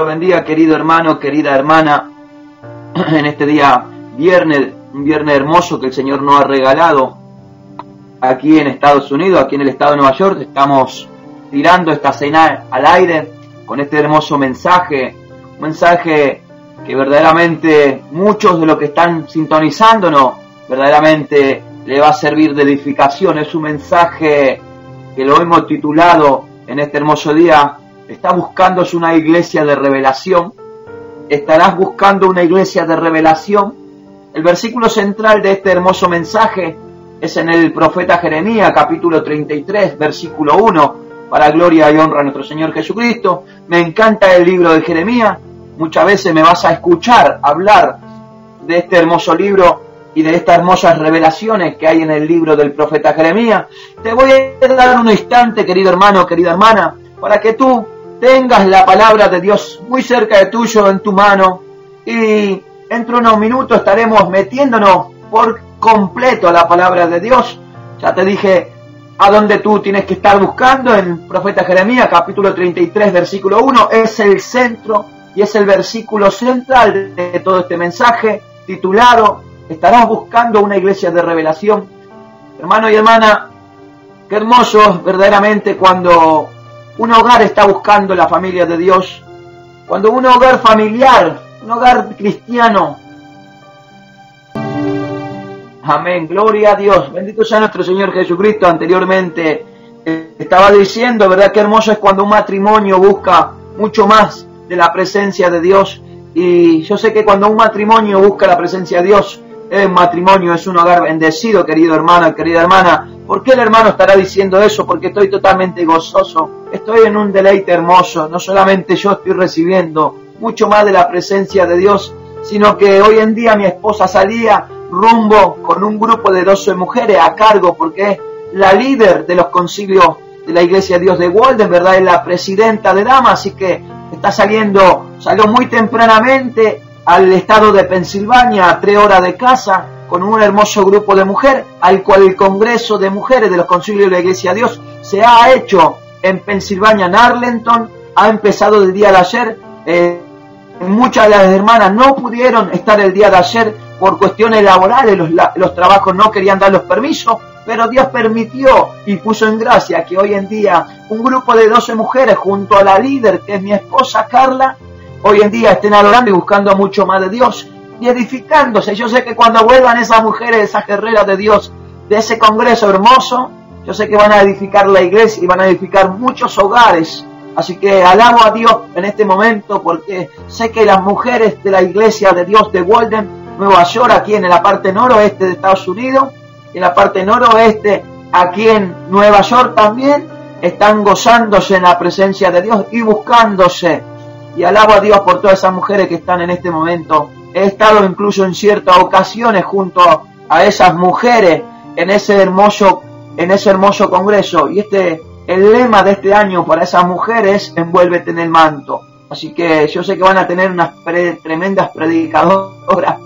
bendiga, querido hermano, querida hermana, en este día viernes, un viernes hermoso que el Señor nos ha regalado aquí en Estados Unidos, aquí en el estado de Nueva York. Estamos tirando esta señal al aire con este hermoso mensaje, un mensaje que verdaderamente muchos de los que están sintonizándonos verdaderamente le va a servir de edificación. Es un mensaje que lo hemos titulado en este hermoso día: ¿estás buscando una iglesia de revelación? ¿Estarás buscando una iglesia de revelación? El versículo central de este hermoso mensaje es en el profeta Jeremías, capítulo 33, versículo 1, para gloria y honra a nuestro Señor Jesucristo. Me encanta el libro de Jeremías. Muchas veces me vas a escuchar hablar de este hermoso libro y de estas hermosas revelaciones que hay en el libro del profeta Jeremías. Te voy a dar un instante, querido hermano, querida hermana, para que tú tengas la palabra de Dios muy cerca de tuyo, en tu mano, y entre unos minutos estaremos metiéndonos por completo a la palabra de Dios. Ya te dije a dónde tú tienes que estar buscando. En el profeta Jeremías, capítulo 33, versículo 1, es el centro y es el versículo central de todo este mensaje, titulado ¿estarás buscando una iglesia de revelación? Hermano y hermana, qué hermoso es verdaderamente cuando un hogar está buscando la familia de Dios, cuando un hogar familiar, un hogar cristiano. Amén, gloria a Dios, bendito sea nuestro Señor Jesucristo. Anteriormente estaba diciendo, ¿verdad? Qué hermoso es cuando un matrimonio busca mucho más de la presencia de Dios. Y yo sé que cuando un matrimonio busca la presencia de Dios, el matrimonio es un hogar bendecido, querido hermano, querida hermana. ¿Por qué el hermano estará diciendo eso? Porque estoy totalmente gozoso, estoy en un deleite hermoso. No solamente yo estoy recibiendo mucho más de la presencia de Dios, sino que hoy en día mi esposa salía rumbo con un grupo de 12 mujeres a cargo, porque es la líder de los concilios de la Iglesia de Dios de Walden, ¿verdad? Es la presidenta de damas, así que salió muy tempranamente al estado de Pensilvania, a 3 horas de casa, con un hermoso grupo de mujeres, al cual el Congreso de Mujeres de los Concilios de la Iglesia de Dios se ha hecho en Pensilvania, en Arlington. Ha empezado el día de ayer. Muchas de las hermanas no pudieron estar el día de ayer por cuestiones laborales, los trabajos no querían dar los permisos, pero Dios permitió y puso en gracia que hoy en día un grupo de 12 mujeres junto a la líder, que es mi esposa Carla, hoy en día estén adorando y buscando mucho más de Dios y edificándose. Yo sé que cuando vuelvan esas mujeres, esas guerreras de Dios, de ese congreso hermoso, yo sé que van a edificar la iglesia y van a edificar muchos hogares. Así que alabo a Dios en este momento, porque sé que las mujeres de la iglesia de Dios de Walden, Nueva York, aquí en la parte noroeste de Estados Unidos, y en la parte noroeste, aquí en Nueva York también, están gozándose en la presencia de Dios y buscándose. Y alabo a Dios por todas esas mujeres que están en este momento. He estado incluso en ciertas ocasiones junto a esas mujeres en ese hermoso congreso. Y el lema de este año para esas mujeres: envuélvete en el manto. Así que yo sé que van a tener unas tremendas predicadoras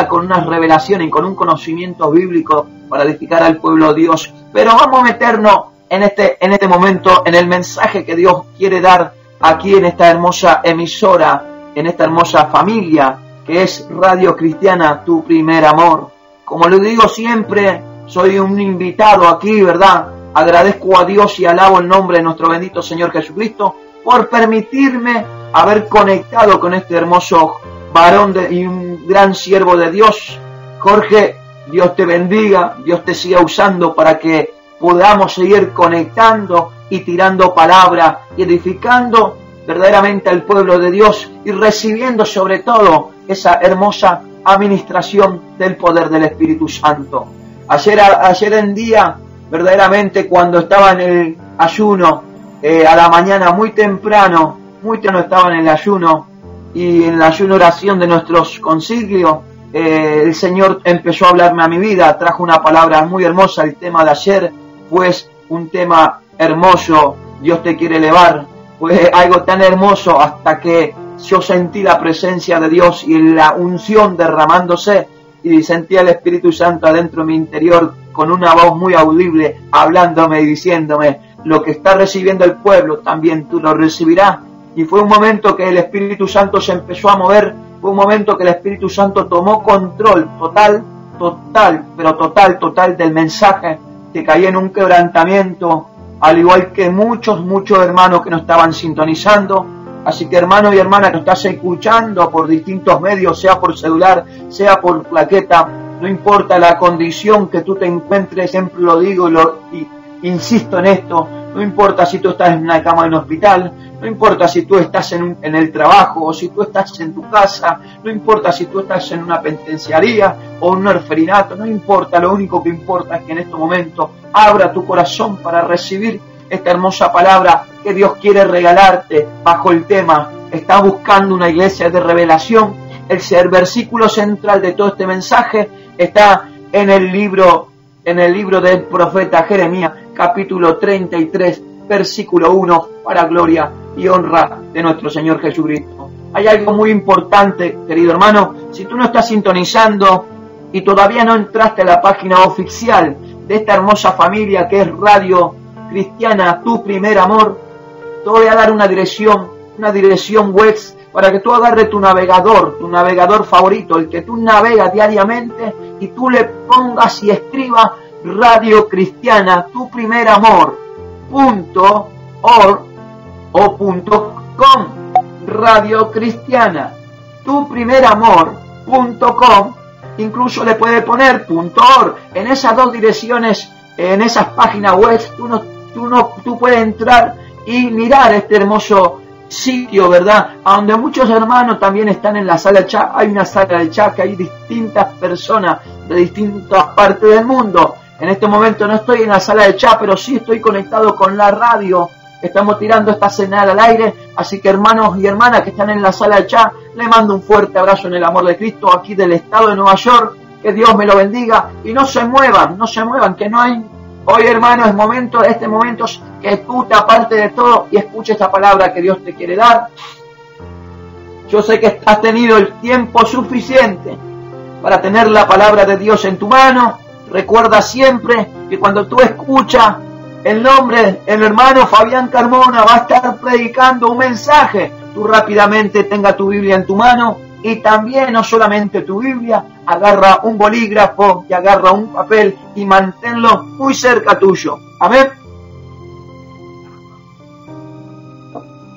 con unas revelaciones y con un conocimiento bíblico para edificar al pueblo de Dios. Pero vamos a meternos en este momento en el mensaje que Dios quiere dar aquí en esta hermosa emisora, en esta hermosa familia que es Radio Cristiana, tu primer amor. Como lo digo siempre, soy un invitado aquí, ¿verdad? Agradezco a Dios y alabo el nombre de nuestro bendito Señor Jesucristo por permitirme haber conectado con este hermoso varón y un gran siervo de Dios. Jorge, Dios te bendiga, Dios te siga usando para que podamos seguir conectando y tirando palabra y edificando verdaderamente al pueblo de Dios y recibiendo sobre todo esa hermosa administración del poder del Espíritu Santo. Ayer en día, verdaderamente cuando estaba en el ayuno, a la mañana muy temprano estaba en el ayuno, y en la ayuno oración de nuestros concilios, el Señor empezó a hablarme a mi vida, trajo una palabra muy hermosa. El tema de ayer fue un tema hermoso: Dios te quiere elevar. Fue algo tan hermoso hasta que yo sentí la presencia de Dios y la unción derramándose, y sentí al Espíritu Santo adentro de mi interior con una voz muy audible hablándome y diciéndome: lo que está recibiendo el pueblo también tú lo recibirás. Y fue un momento que el Espíritu Santo se empezó a mover, fue un momento que el Espíritu Santo tomó control total del mensaje, que caía en un quebrantamiento, al igual que muchos hermanos que nos estaban sintonizando. Así que hermano y hermana que estás escuchando por distintos medios, sea por celular, sea por plaqueta, no importa la condición que tú te encuentres, siempre lo digo y insisto en esto, no importa si tú estás en una cama de un hospital, no importa si tú estás en el trabajo o si tú estás en tu casa, no importa si tú estás en una penitenciaría o en un orfelinato, no importa, lo único que importa es que en este momento abra tu corazón para recibir esta hermosa palabra que Dios quiere regalarte bajo el tema "Está buscando una iglesia de revelación". El versículo central de todo este mensaje está en el libro del profeta Jeremías, capítulo 33, versículo 1, para gloria y honra de nuestro Señor Jesucristo. Hay algo muy importante, querido hermano, si tú no estás sintonizando y todavía no entraste a la página oficial de esta hermosa familia que es Radio Cristiana, Tu Primer Amor, te voy a dar una dirección web para que tú agarres tu navegador favorito, el que tú navegas diariamente, y tú le pongas y escribas Radio Cristiana, Tu Primer Amor, .org o .com. Radio Cristiana, Tu Primer Amor.com, incluso le puedes poner .org. En esas dos direcciones, en esas páginas web, tú puedes entrar y mirar este hermoso sitio, ¿verdad? A donde muchos hermanos también están en la sala de chat. Hay una sala de chat que hay distintas personas de distintas partes del mundo. En este momento no estoy en la sala de chat, pero sí estoy conectado con la radio. Estamos tirando esta señal al aire, así que hermanos y hermanas que están en la sala de chat, les mando un fuerte abrazo en el amor de Cristo, aquí del estado de Nueva York. Que Dios me lo bendiga y no se muevan, que no hay... Hoy, hermano, es este momento que tú te apartes de todo y escuche esta palabra que Dios te quiere dar. Yo sé que has tenido el tiempo suficiente para tener la palabra de Dios en tu mano. Recuerda siempre que cuando tú escuchas el hermano Fabián Carmona va a estar predicando un mensaje, tú rápidamente tenga tu Biblia en tu mano, y también no solamente tu Biblia, agarra un bolígrafo y agarra un papel y manténlo muy cerca tuyo. Amén.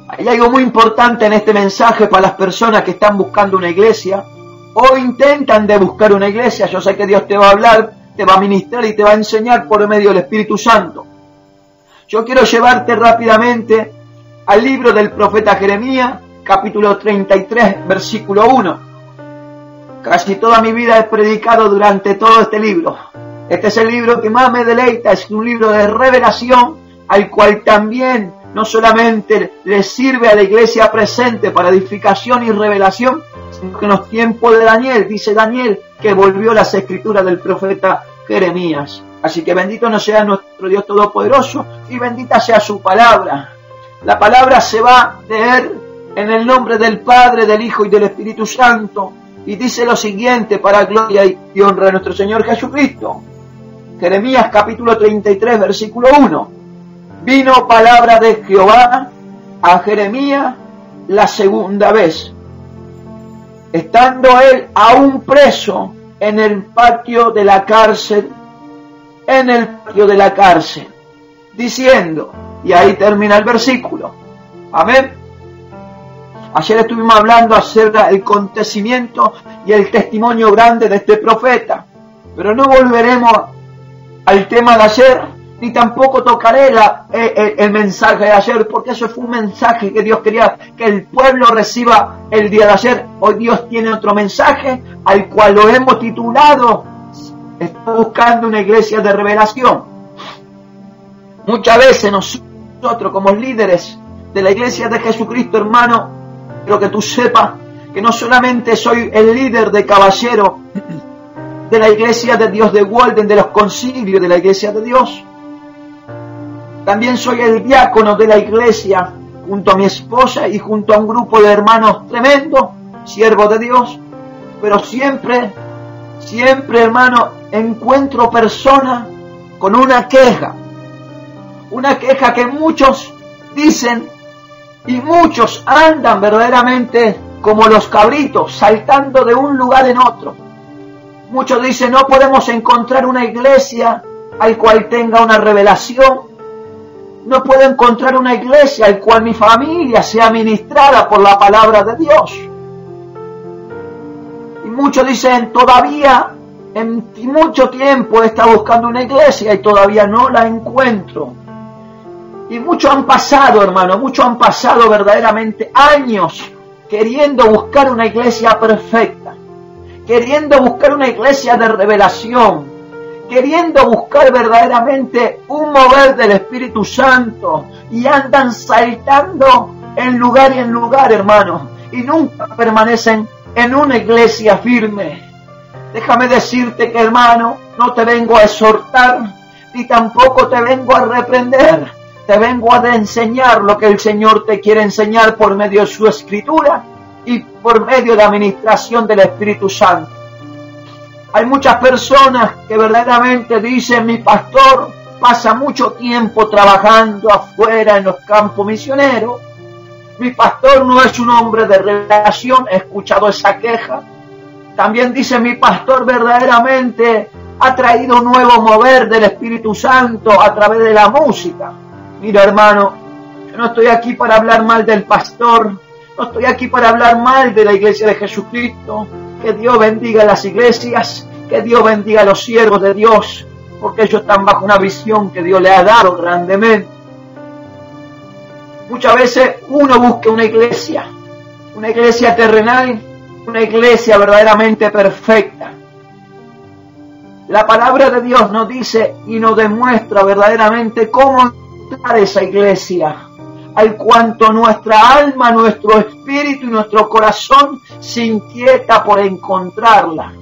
Hay algo muy importante en este mensaje para las personas que están buscando una iglesia o intentan de buscar una iglesia. Yo sé que Dios te va a hablar, te va a ministrar y te va a enseñar por medio del Espíritu Santo. Yo quiero llevarte rápidamente al libro del profeta Jeremías, capítulo 33, versículo 1. Casi toda mi vida he predicado durante todo este libro. Este es el libro que más me deleita, es un libro de revelación, al cual también no solamente le sirve a la iglesia presente para edificación y revelación, sino que en los tiempos de Daniel, dice Daniel, que volvió las escrituras del profeta Jeremías. Así que bendito no sea nuestro Dios Todopoderoso y bendita sea su palabra. La palabra se va a leer en el nombre del Padre, del Hijo y del Espíritu Santo. Y dice lo siguiente para gloria y honra de nuestro Señor Jesucristo. Jeremías capítulo 33, versículo 1. Vino palabra de Jehová a Jeremías la segunda vez, estando él aún preso en el patio de la cárcel, diciendo, y ahí termina el versículo. Amén. Ayer estuvimos hablando acerca del acontecimiento y el testimonio grande de este profeta, pero no volveremos al tema de ayer, ni tampoco tocaré el mensaje de ayer, porque eso fue un mensaje que Dios quería que el pueblo reciba el día de ayer. Hoy Dios tiene otro mensaje, al cual lo hemos titulado, está buscando una iglesia de revelación. Muchas veces nosotros como líderes de la iglesia de Jesucristo, hermano, quiero que tú sepas que no solamente soy el líder de caballero de la iglesia de Dios de Walden, de los concilios de la iglesia de Dios, también soy el diácono de la iglesia, junto a mi esposa y junto a un grupo de hermanos tremendos, siervos de Dios. Pero siempre, hermano, encuentro personas con una queja que muchos dicen Y muchos andan verdaderamente como los cabritos, saltando de un lugar en otro. Muchos dicen, no podemos encontrar una iglesia al cual tenga una revelación. No puedo encontrar una iglesia al cual mi familia sea ministrada por la palabra de Dios. Y muchos dicen, todavía en mucho tiempo he estado buscando una iglesia y todavía no la encuentro. Y muchos han pasado, hermano, muchos han pasado verdaderamente años queriendo buscar una iglesia perfecta, queriendo buscar una iglesia de revelación, queriendo buscar verdaderamente un mover del Espíritu Santo, y andan saltando en lugar y en lugar, hermano, y nunca permanecen en una iglesia firme. Déjame decirte que, hermano, no te vengo a exhortar, ni tampoco te vengo a reprender. Te vengo a enseñar lo que el Señor te quiere enseñar por medio de su Escritura y por medio de la administración del Espíritu Santo. Hay muchas personas que verdaderamente dicen, mi pastor pasa mucho tiempo trabajando afuera en los campos misioneros. Mi pastor no es un hombre de revelación. He escuchado esa queja. También dice, mi pastor verdaderamente ha traído un nuevo mover del Espíritu Santo a través de la música. Mira, hermano, yo no estoy aquí para hablar mal del pastor, no estoy aquí para hablar mal de la iglesia de Jesucristo. Que Dios bendiga las iglesias, que Dios bendiga a los siervos de Dios, porque ellos están bajo una visión que Dios le ha dado grandemente. Muchas veces uno busca una iglesia terrenal, una iglesia verdaderamente perfecta. La palabra de Dios nos dice y nos demuestra verdaderamente cómo encontrar esa iglesia, al cuanto nuestra alma, nuestro espíritu y nuestro corazón se inquieta por encontrarla.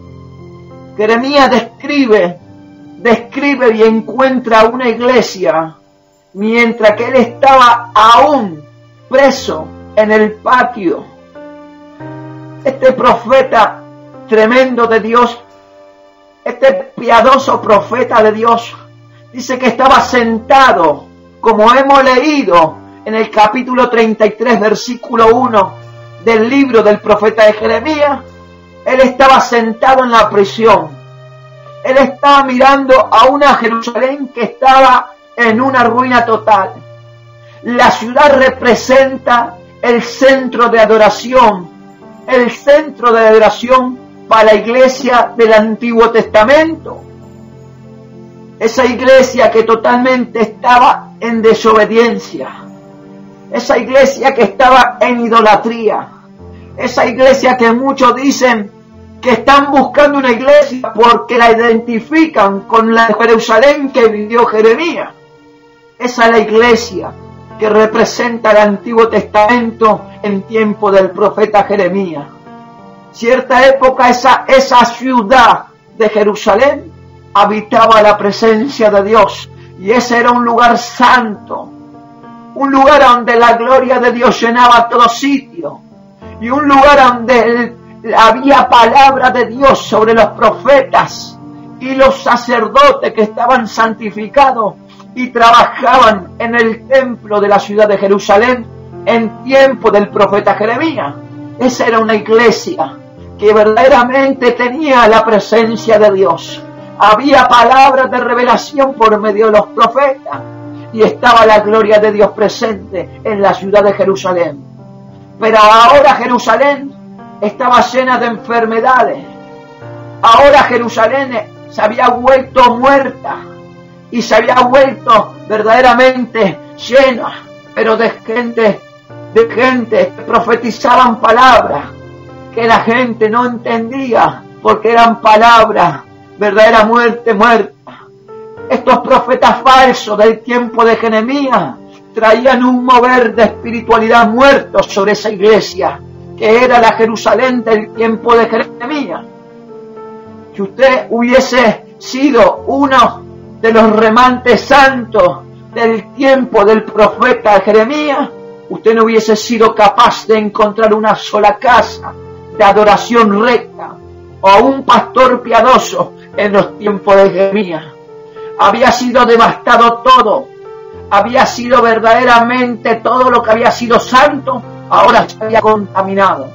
Jeremías describe y encuentra una iglesia mientras que él estaba aún preso en el patio. Este profeta tremendo de Dios, este piadoso profeta de Dios, dice que estaba sentado, como hemos leído en el capítulo 33, versículo 1 del libro del profeta de Jeremías. Él estaba sentado en la prisión. Él estaba mirando a una Jerusalén que estaba en una ruina total. La ciudad representa el centro de adoración para la iglesia del Antiguo Testamento. Esa iglesia que totalmente estaba en desobediencia. Esa iglesia que estaba en idolatría. Esa iglesia que muchos dicen que están buscando una iglesia porque la identifican con la Jerusalén que vivió Jeremías. Esa es la iglesia que representa el Antiguo Testamento en tiempo del profeta Jeremías. Cierta época esa ciudad de Jerusalén habitaba la presencia de Dios, y ese era un lugar santo, un lugar donde la gloria de Dios llenaba todo sitio, y un lugar donde había palabra de Dios sobre los profetas y los sacerdotes que estaban santificados y trabajaban en el templo de la ciudad de Jerusalén en tiempo del profeta Jeremías. Esa era una iglesia que verdaderamente tenía la presencia de Dios. Había palabras de revelación por medio de los profetas y estaba la gloria de Dios presente en la ciudad de Jerusalén. Pero ahora Jerusalén estaba llena de enfermedades. Ahora Jerusalén se había vuelto muerta y se había vuelto verdaderamente llena, pero de gente que profetizaban palabras que la gente no entendía porque eran palabras verdadera muerta. Estos profetas falsos del tiempo de Jeremías traían un mover de espiritualidad muerto sobre esa iglesia que era la Jerusalén del tiempo de Jeremías. Si usted hubiese sido uno de los remantes santos del tiempo del profeta Jeremías, usted no hubiese sido capaz de encontrar una sola casa de adoración recta o un pastor piadoso en los tiempos de Jeremías. Había sido devastado todo. había sido verdaderamente todo lo que había sido santo, ahora se había contaminado.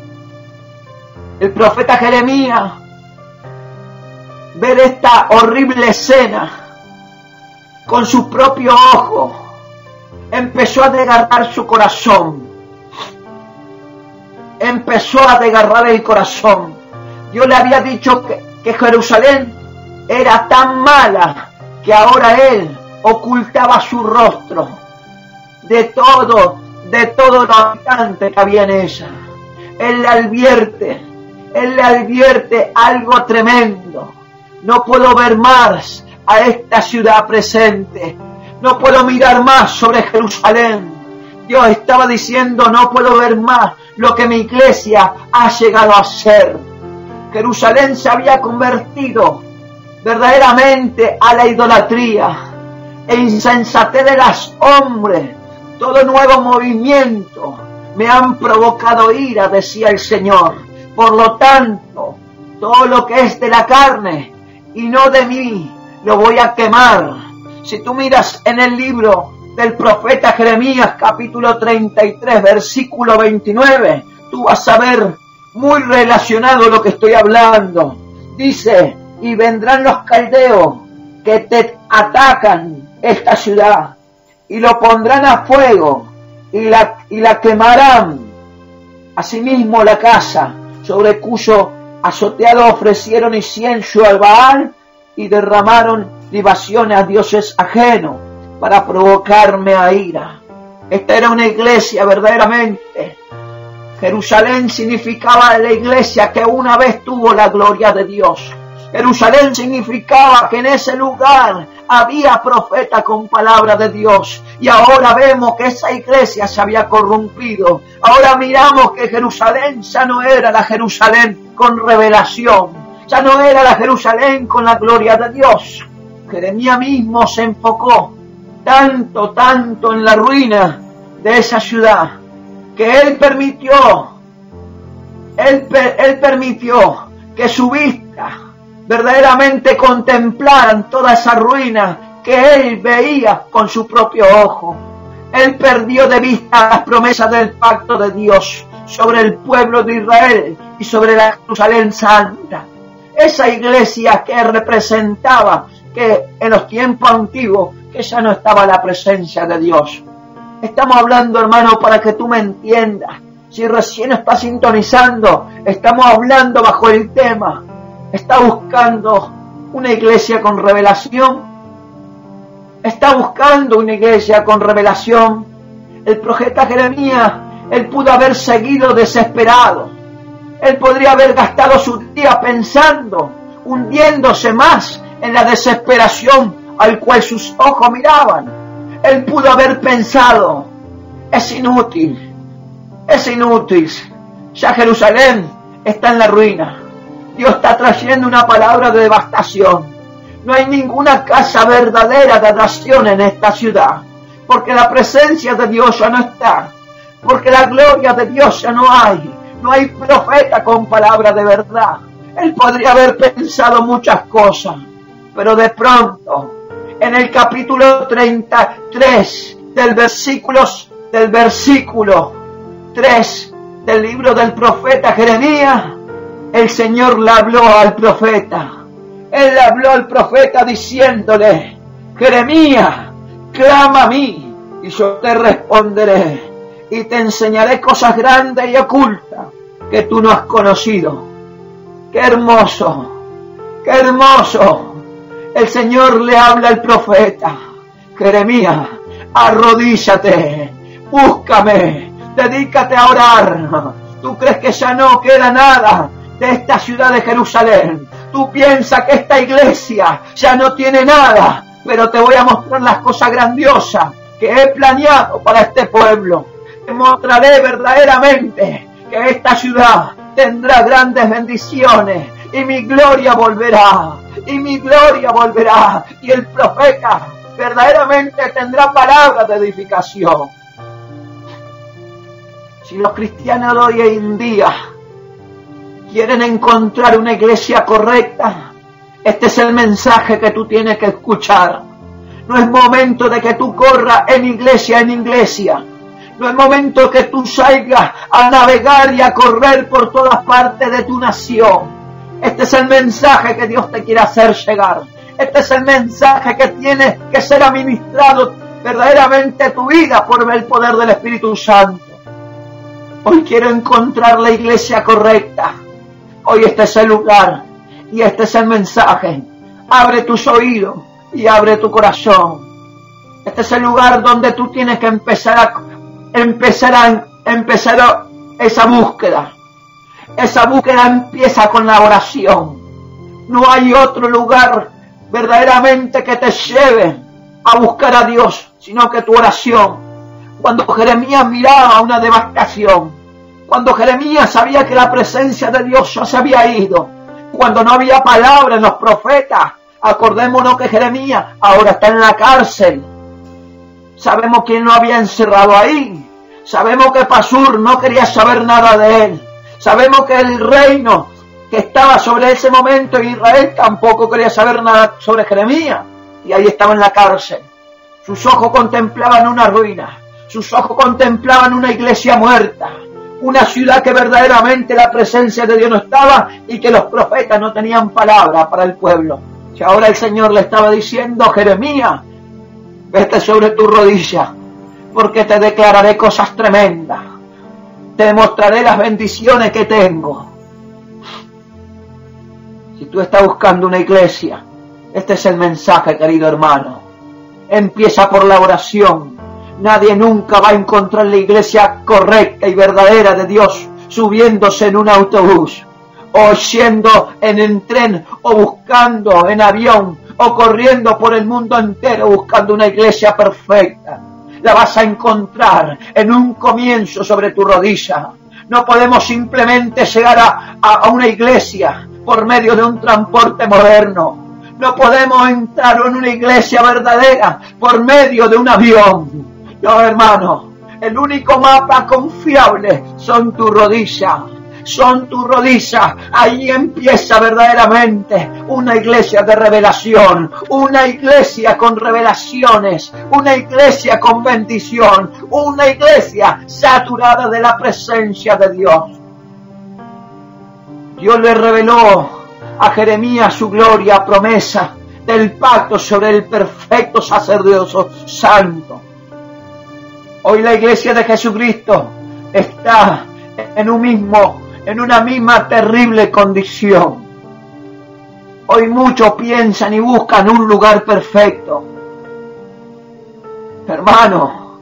El profeta Jeremías, ver esta horrible escena con su propio ojo, empezó a desgarrar su corazón. Empezó a desgarrar el corazón. Dios le había dicho que Jerusalén era tan mala que ahora él ocultaba su rostro de todo lo habitante que había en ella. Él le advierte algo tremendo. No puedo ver más a esta ciudad presente. No puedo mirar más sobre Jerusalén. Dios estaba diciendo, no puedo ver más lo que mi iglesia ha llegado a ser. Jerusalén se había convertido verdaderamente a la idolatría e insensatez de los hombres. Todo nuevo movimiento me han provocado ira, decía el Señor. Por lo tanto, todo lo que es de la carne y no de mí, lo voy a quemar. Si tú miras en el libro del profeta Jeremías, capítulo 33, versículo 29, tú vas a ver muy relacionado lo que estoy hablando. Dice, y vendrán los caldeos que te atacan esta ciudad, y lo pondrán a fuego, y la quemarán. Asimismo la casa, sobre cuyo azoteado ofrecieron incienso al Baal, y derramaron libaciones a dioses ajenos, para provocarme a ira. Esta era una iglesia verdaderamente. Jerusalén significaba la iglesia que una vez tuvo la gloria de Dios. Jerusalén significaba que en ese lugar había profeta con palabra de Dios. Y ahora vemos que esa iglesia se había corrompido. Ahora miramos que Jerusalén ya no era la Jerusalén con revelación. Ya no era la Jerusalén con la gloria de Dios. Jeremías mismo se enfocó tanto en la ruina de esa ciudad, que él permitió que su vista verdaderamente contemplaran toda esa ruina que él veía con su propio ojo. Él perdió de vista las promesas del pacto de Dios sobre el pueblo de Israel y sobre la Jerusalén santa. Esa iglesia que representaba que en los tiempos antiguos que ya no estaba la presencia de Dios. Estamos hablando, hermano, para que tú me entiendas. Si recién estás sintonizando, estamos hablando bajo el tema. ¿Está buscando una iglesia con revelación? ¿Está buscando una iglesia con revelación? El profeta Jeremías, él pudo haber seguido desesperado. Él podría haber gastado su día pensando, hundiéndose más en la desesperación al cual sus ojos miraban. Él pudo haber pensado, es inútil, ya Jerusalén está en la ruina. Dios está trayendo una palabra de devastación. No hay ninguna casa verdadera de adoración en esta ciudad, porque la presencia de Dios ya no está, porque la gloria de Dios ya no hay profeta con palabra de verdad. Él podría haber pensado muchas cosas, pero de pronto, en el capítulo 33 del versículo 3 del libro del profeta Jeremías, el Señor le habló al profeta. Él le habló al profeta diciéndole, Jeremías, clama a mí y yo te responderé y te enseñaré cosas grandes y ocultas que tú no has conocido. ¡Qué hermoso! ¡Qué hermoso! El Señor le habla al profeta. Jeremías, arrodíllate, búscame, dedícate a orar. Tú crees que ya no queda nada de esta ciudad de Jerusalén. Tú piensas que esta iglesia ya no tiene nada, pero te voy a mostrar las cosas grandiosas que he planeado para este pueblo. Te mostraré verdaderamente que esta ciudad tendrá grandes bendiciones y mi gloria volverá. Y el profeta verdaderamente tendrá palabras de edificación. Si los cristianos de hoy en día quieren encontrar una iglesia correcta, este es el mensaje que tú tienes que escuchar. No es momento de que tú corras en iglesia en iglesia. No es momento que tú salgas a navegar y a correr por todas partes de tu nación. Este es el mensaje que Dios te quiere hacer llegar. Este es el mensaje que tiene que ser administrado verdaderamente a tu vida por el poder del Espíritu Santo. Hoy quiero encontrar la iglesia correcta. Hoy este es el lugar y este es el mensaje. Abre tus oídos y abre tu corazón. Este es el lugar donde tú tienes que empezar esa búsqueda. Esa búsqueda empieza con la oración. No hay otro lugar verdaderamente que te lleve a buscar a Dios, sino que tu oración. Cuando Jeremías miraba una devastación, cuando Jeremías sabía que la presencia de Dios ya se había ido, cuando no había palabra en los profetas, acordémonos que Jeremías ahora está en la cárcel. Sabemos quién lo había encerrado ahí. Sabemos que Pasur no quería saber nada de él. Sabemos que el reino que estaba sobre ese momento en Israel tampoco quería saber nada sobre Jeremías. Y ahí estaba en la cárcel. Sus ojos contemplaban una ruina. Sus ojos contemplaban una iglesia muerta. Una ciudad que verdaderamente la presencia de Dios no estaba y que los profetas no tenían palabra para el pueblo. Y ahora el Señor le estaba diciendo: Jeremías, vete sobre tu rodilla, porque te declararé cosas tremendas. Te demostraré las bendiciones que tengo. Si tú estás buscando una iglesia, este es el mensaje, querido hermano. Empieza por la oración. Nadie nunca va a encontrar la iglesia correcta y verdadera de Dios subiéndose en un autobús, o yendo en el tren, o buscando en avión, o corriendo por el mundo entero buscando una iglesia perfecta. La vas a encontrar en un comienzo sobre tu rodilla. No podemos simplemente llegar a una iglesia por medio de un transporte moderno. No podemos entrar en una iglesia verdadera por medio de un avión. No, hermano, el único mapa confiable son tus rodillas. Son tus rodillas. Ahí empieza verdaderamente una iglesia de revelación, una iglesia con revelaciones, una iglesia con bendición, una iglesia saturada de la presencia de Dios. Dios le reveló a Jeremías su gloria, promesa del pacto sobre el perfecto sacerdocio santo. Hoy la iglesia de Jesucristo está en una misma terrible condición. Hoy muchos piensan y buscan un lugar perfecto. Hermano,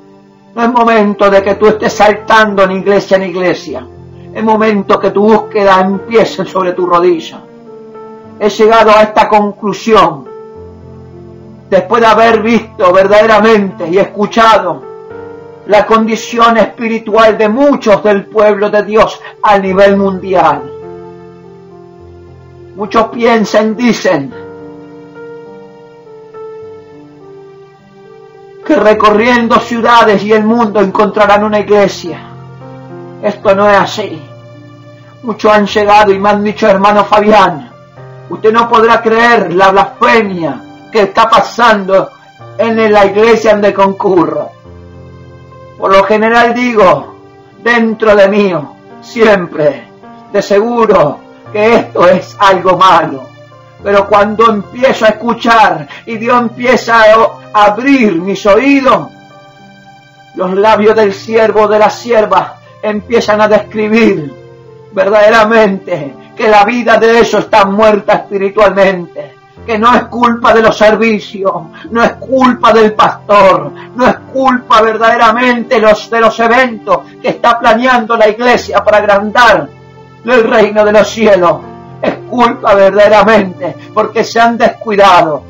no es momento de que tú estés saltando en iglesia en iglesia. Es momento que tu búsqueda empiece sobre tu rodilla. He llegado a esta conclusión después de haber visto verdaderamente y escuchado la condición espiritual de muchos del pueblo de Dios a nivel mundial. Muchos piensan, dicen, que recorriendo ciudades y el mundo encontrarán una iglesia. Esto no es así. Muchos han llegado y me han dicho: hermano Fabián, usted no podrá creer la blasfemia que está pasando en la iglesia donde concurro. Por lo general digo, dentro de mí, siempre, de seguro que esto es algo malo. Pero cuando empiezo a escuchar y Dios empieza a abrir mis oídos, los labios del siervo, de la sierva, empiezan a describir verdaderamente que la vida de eso está muerta espiritualmente. Que no es culpa de los servicios, no es culpa del pastor, no es culpa verdaderamente de los eventos que está planeando la iglesia para agrandar el reino de los cielos. Es culpa verdaderamente porque se han descuidado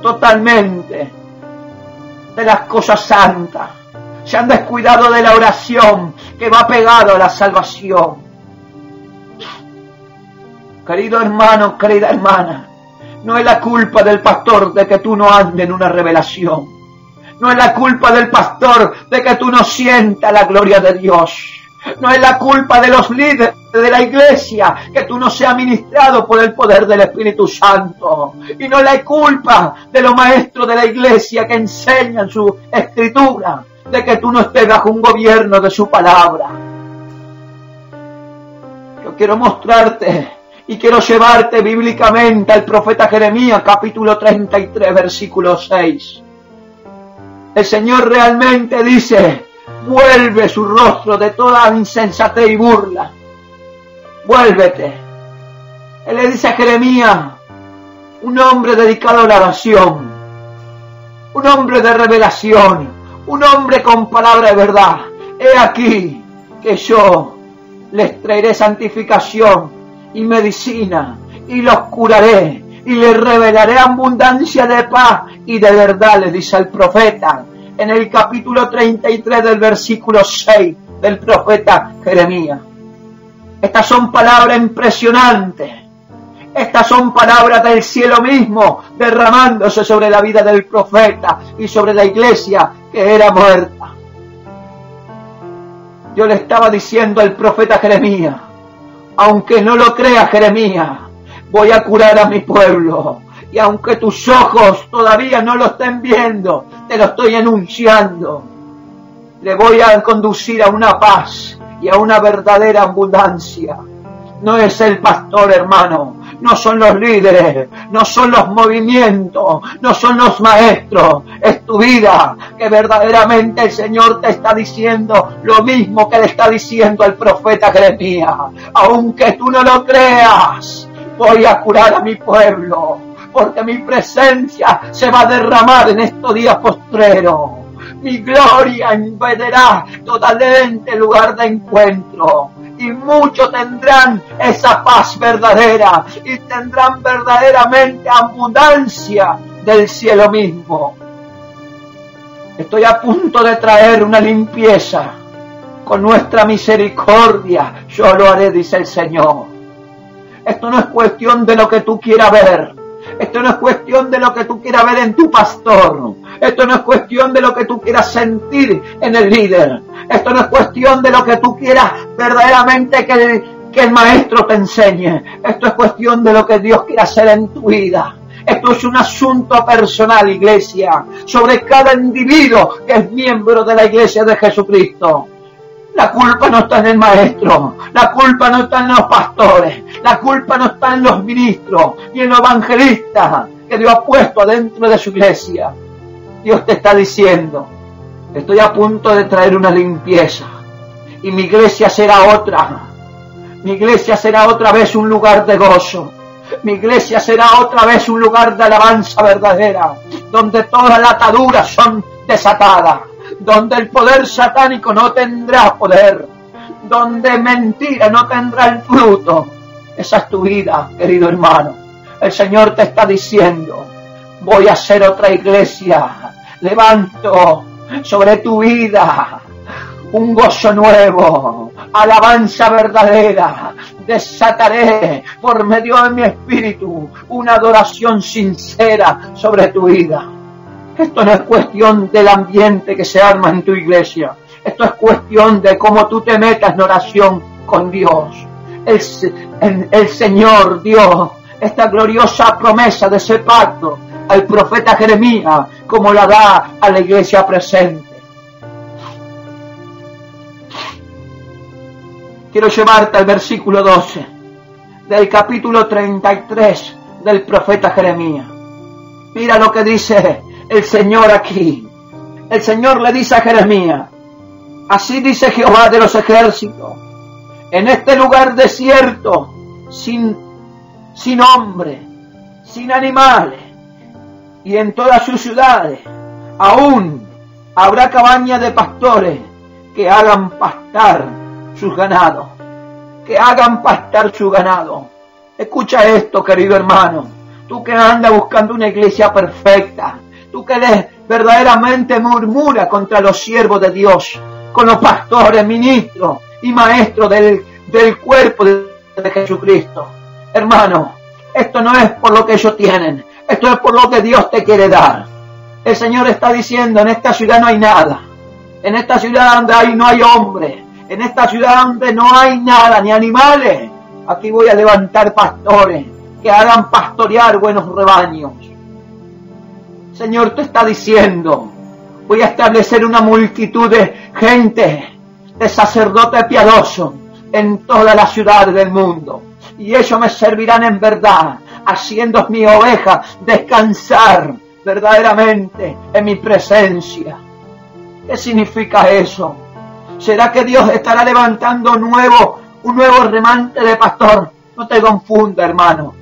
totalmente de las cosas santas, se han descuidado de la oración que va pegado a la salvación. Querido hermano, querida hermana, no es la culpa del pastor de que tú no andes en una revelación. No es la culpa del pastor de que tú no sientas la gloria de Dios. No es la culpa de los líderes de la iglesia que tú no seas ministrado por el poder del Espíritu Santo. Y no es la culpa de los maestros de la iglesia que enseñan su escritura, de que tú no estés bajo un gobierno de su palabra. Yo quiero mostrarte y quiero llevarte bíblicamente al profeta Jeremías, capítulo 33, versículo 6. El Señor realmente dice: vuelve su rostro de toda insensatez y burla. Vuélvete. Él le dice a Jeremías, un hombre dedicado a la oración, un hombre de revelación, un hombre con palabra de verdad. He aquí que yo les traeré santificación y medicina, y los curaré, y les revelaré abundancia de paz y de verdad, le dice el profeta, en el capítulo 33 del versículo 6 del profeta Jeremías. Estas son palabras impresionantes. Estas son palabras del cielo mismo derramándose sobre la vida del profeta y sobre la iglesia que era muerta. Yo le estaba diciendo al profeta Jeremías, aunque no lo creas, Jeremías, voy a curar a mi pueblo. Y aunque tus ojos todavía no lo estén viendo, te lo estoy anunciando. Le voy a conducir a una paz y a una verdadera abundancia. No es el pastor, hermano, no son los líderes, no son los movimientos, no son los maestros, es tu vida, que verdaderamente el Señor te está diciendo lo mismo que le está diciendo al profeta Jeremías. Aunque tú no lo creas, voy a curar a mi pueblo, porque mi presencia se va a derramar en estos días postreros. Mi gloria invadirá totalmente el lugar de encuentro. Y muchos tendrán esa paz verdadera y tendrán verdaderamente abundancia del cielo mismo. Estoy a punto de traer una limpieza. Con nuestra misericordia yo lo haré, dice el Señor. Esto no es cuestión de lo que tú quieras ver. Esto no es cuestión de lo que tú quieras ver en tu pastor. Esto no es cuestión de lo que tú quieras sentir en el líder. Esto no es cuestión de lo que tú quieras verdaderamente que el maestro te enseñe. Esto es cuestión de lo que Dios quiere hacer en tu vida. Esto es un asunto personal, iglesia, sobre cada individuo que es miembro de la iglesia de Jesucristo. La culpa no está en el maestro, la culpa no está en los pastores, la culpa no está en los ministros ni en los evangelistas que Dios ha puesto adentro de su iglesia. Dios te está diciendo, estoy a punto de traer una limpieza y mi iglesia será otra. Mi iglesia será otra vez un lugar de gozo. Mi iglesia será otra vez un lugar de alabanza verdadera, donde todas las ataduras son desatadas, donde el poder satánico no tendrá poder, donde mentira no tendrá el fruto. Esa es tu vida, querido hermano. El Señor te está diciendo, voy a hacer otra iglesia. Levanto sobre tu vida un gozo nuevo, alabanza verdadera. Desataré por medio de mi espíritu una adoración sincera sobre tu vida. Esto no es cuestión del ambiente que se arma en tu iglesia. Esto es cuestión de cómo tú te metas en oración con Dios. El Señor dio esta gloriosa promesa de ese pacto al profeta Jeremías, como la da a la iglesia presente. Quiero llevarte al versículo 12 del capítulo 33 del profeta Jeremías. Mira lo que dice el Señor aquí. El Señor le dice a Jeremías, así dice Jehová de los ejércitos, en este lugar desierto, sin hombre, sin animales, y en todas sus ciudades, aún habrá cabañas de pastores que hagan pastar sus ganados, que hagan pastar su ganado. Escucha esto, querido hermano, tú que andas buscando una iglesia perfecta, tú que verdaderamente murmura contra los siervos de Dios, con los pastores, ministros y maestros del cuerpo de Jesucristo. Hermano, esto no es por lo que ellos tienen, esto es por lo que Dios te quiere dar. El Señor está diciendo, en esta ciudad no hay nada, en esta ciudad donde no hay hombre, En esta ciudad donde no hay nada, ni animales, aquí voy a levantar pastores que hagan pastorear buenos rebaños. Señor, te está diciendo, voy a establecer una multitud de gente, de sacerdotes piadosos en todas las ciudades del mundo. Y ellos me servirán en verdad, haciendo mi oveja descansar verdaderamente en mi presencia. ¿Qué significa eso? ¿Será que Dios estará levantando un nuevo remanente de pastor? No te confunda, hermano.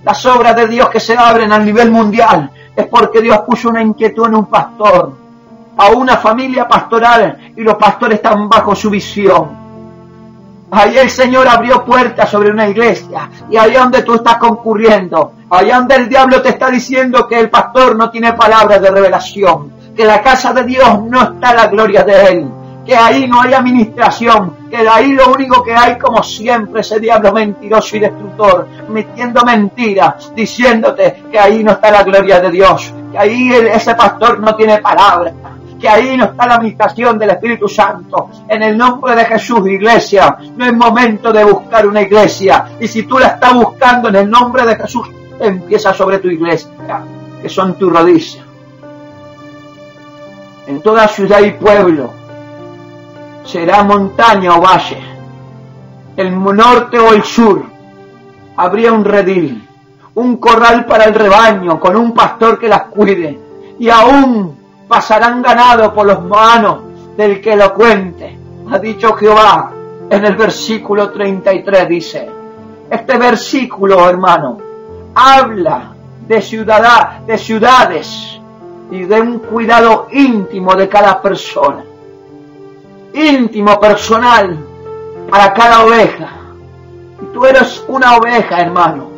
Las obras de Dios que se abren a nivel mundial es porque Dios puso una inquietud en un pastor, a una familia pastoral, y los pastores están bajo su visión. Ahí el Señor abrió puertas sobre una iglesia, y allá donde tú estás concurriendo, allá donde el diablo te está diciendo que el pastor no tiene palabras de revelación, que la casa de Dios no está la gloria de Él, que ahí no hay administración, que de ahí lo único que hay, como siempre, ese diablo mentiroso y destructor, metiendo mentiras, diciéndote que ahí no está la gloria de Dios, que ahí ese pastor no tiene palabra, que ahí no está la administración del Espíritu Santo. En el nombre de Jesús, iglesia, no es momento de buscar una iglesia, y si tú la estás buscando en el nombre de Jesús, empieza sobre tu iglesia, que son tus rodillas. En toda ciudad y pueblo, será montaña o valle, el norte o el sur, habría un redil, un corral para el rebaño, con un pastor que las cuide, y aún pasarán ganado por las manos del que lo cuente, ha dicho Jehová. En el versículo 33 dice, este versículo, hermano, habla de ciudades y de un cuidado íntimo de cada persona, íntimo, personal, para cada oveja. Y tú eres una oveja, hermano,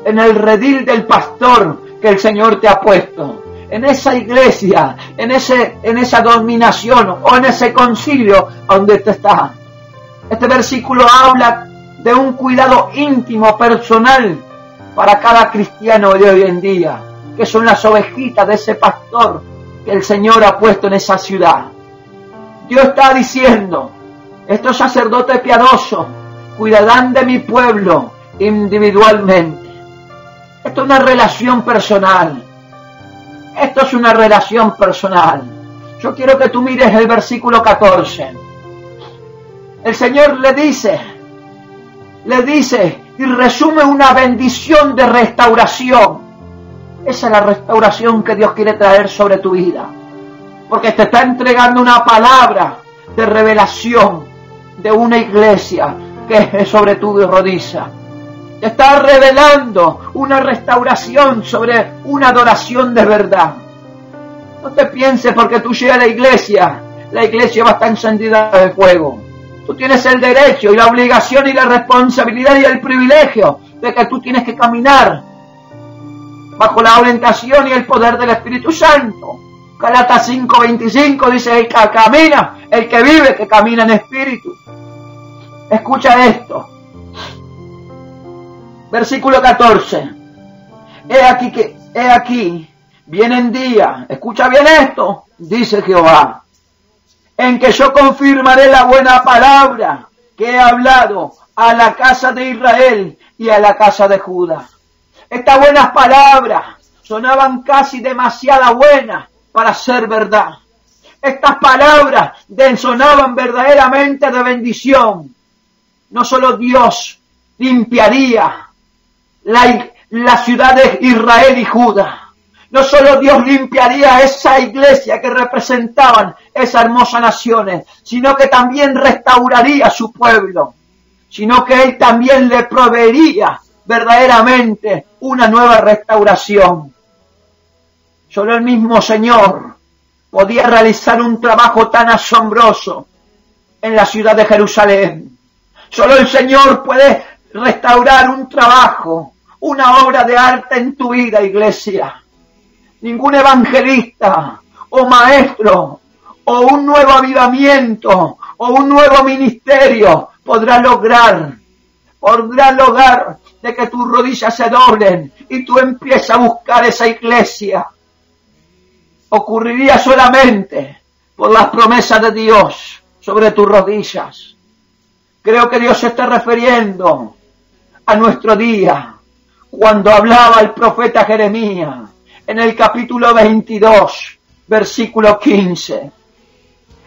en el redil del pastor que el Señor te ha puesto, en esa iglesia, en esa dominación o en ese concilio donde te está. Este versículo habla de un cuidado íntimo, personal, para cada cristiano de hoy en día, que son las ovejitas de ese pastor que el Señor ha puesto en esa ciudad. Dios está diciendo, estos sacerdotes piadosos cuidarán de mi pueblo individualmente. Esto es una relación personal. Esto es una relación personal. Yo quiero que tú mires el versículo 14. El Señor le dice y resume una bendición de restauración. Esa es la restauración que Dios quiere traer sobre tu vida, porque te está entregando una palabra de revelación de una iglesia que es sobre tu rodilla. Te está revelando una restauración sobre una adoración de verdad. No te pienses porque tú llegas a la iglesia va a estar encendida de fuego. Tú tienes el derecho y la obligación y la responsabilidad y el privilegio de que tú tienes que caminar bajo la orientación y el poder del Espíritu Santo. Gálatas 5:25 dice, el que camina, el que vive, que camina en espíritu. Escucha esto. Versículo 14. He aquí, vienen días, escucha bien esto, dice Jehová, en que yo confirmaré la buena palabra que he hablado a la casa de Israel y a la casa de Judá. Estas buenas palabras sonaban casi demasiado buenas para ser verdad. Estas palabras sonaban verdaderamente de bendición. No solo Dios limpiaría la ciudad de Israel y Judá. No solo Dios limpiaría esa iglesia que representaban esas hermosas naciones, sino que también restauraría su pueblo, sino que Él también le proveería verdaderamente una nueva restauración. Solo el mismo Señor podía realizar un trabajo tan asombroso en la ciudad de Jerusalén. Solo el Señor puede restaurar un trabajo, una obra de arte en tu vida, iglesia. Ningún evangelista o maestro o un nuevo avivamiento o un nuevo ministerio podrá lograr de que tus rodillas se doblen y tú empieces a buscar esa iglesia. Ocurriría solamente por las promesas de Dios sobre tus rodillas. Creo que Dios se está refiriendo a nuestro día, cuando hablaba el profeta Jeremías en el capítulo 22, versículo 15.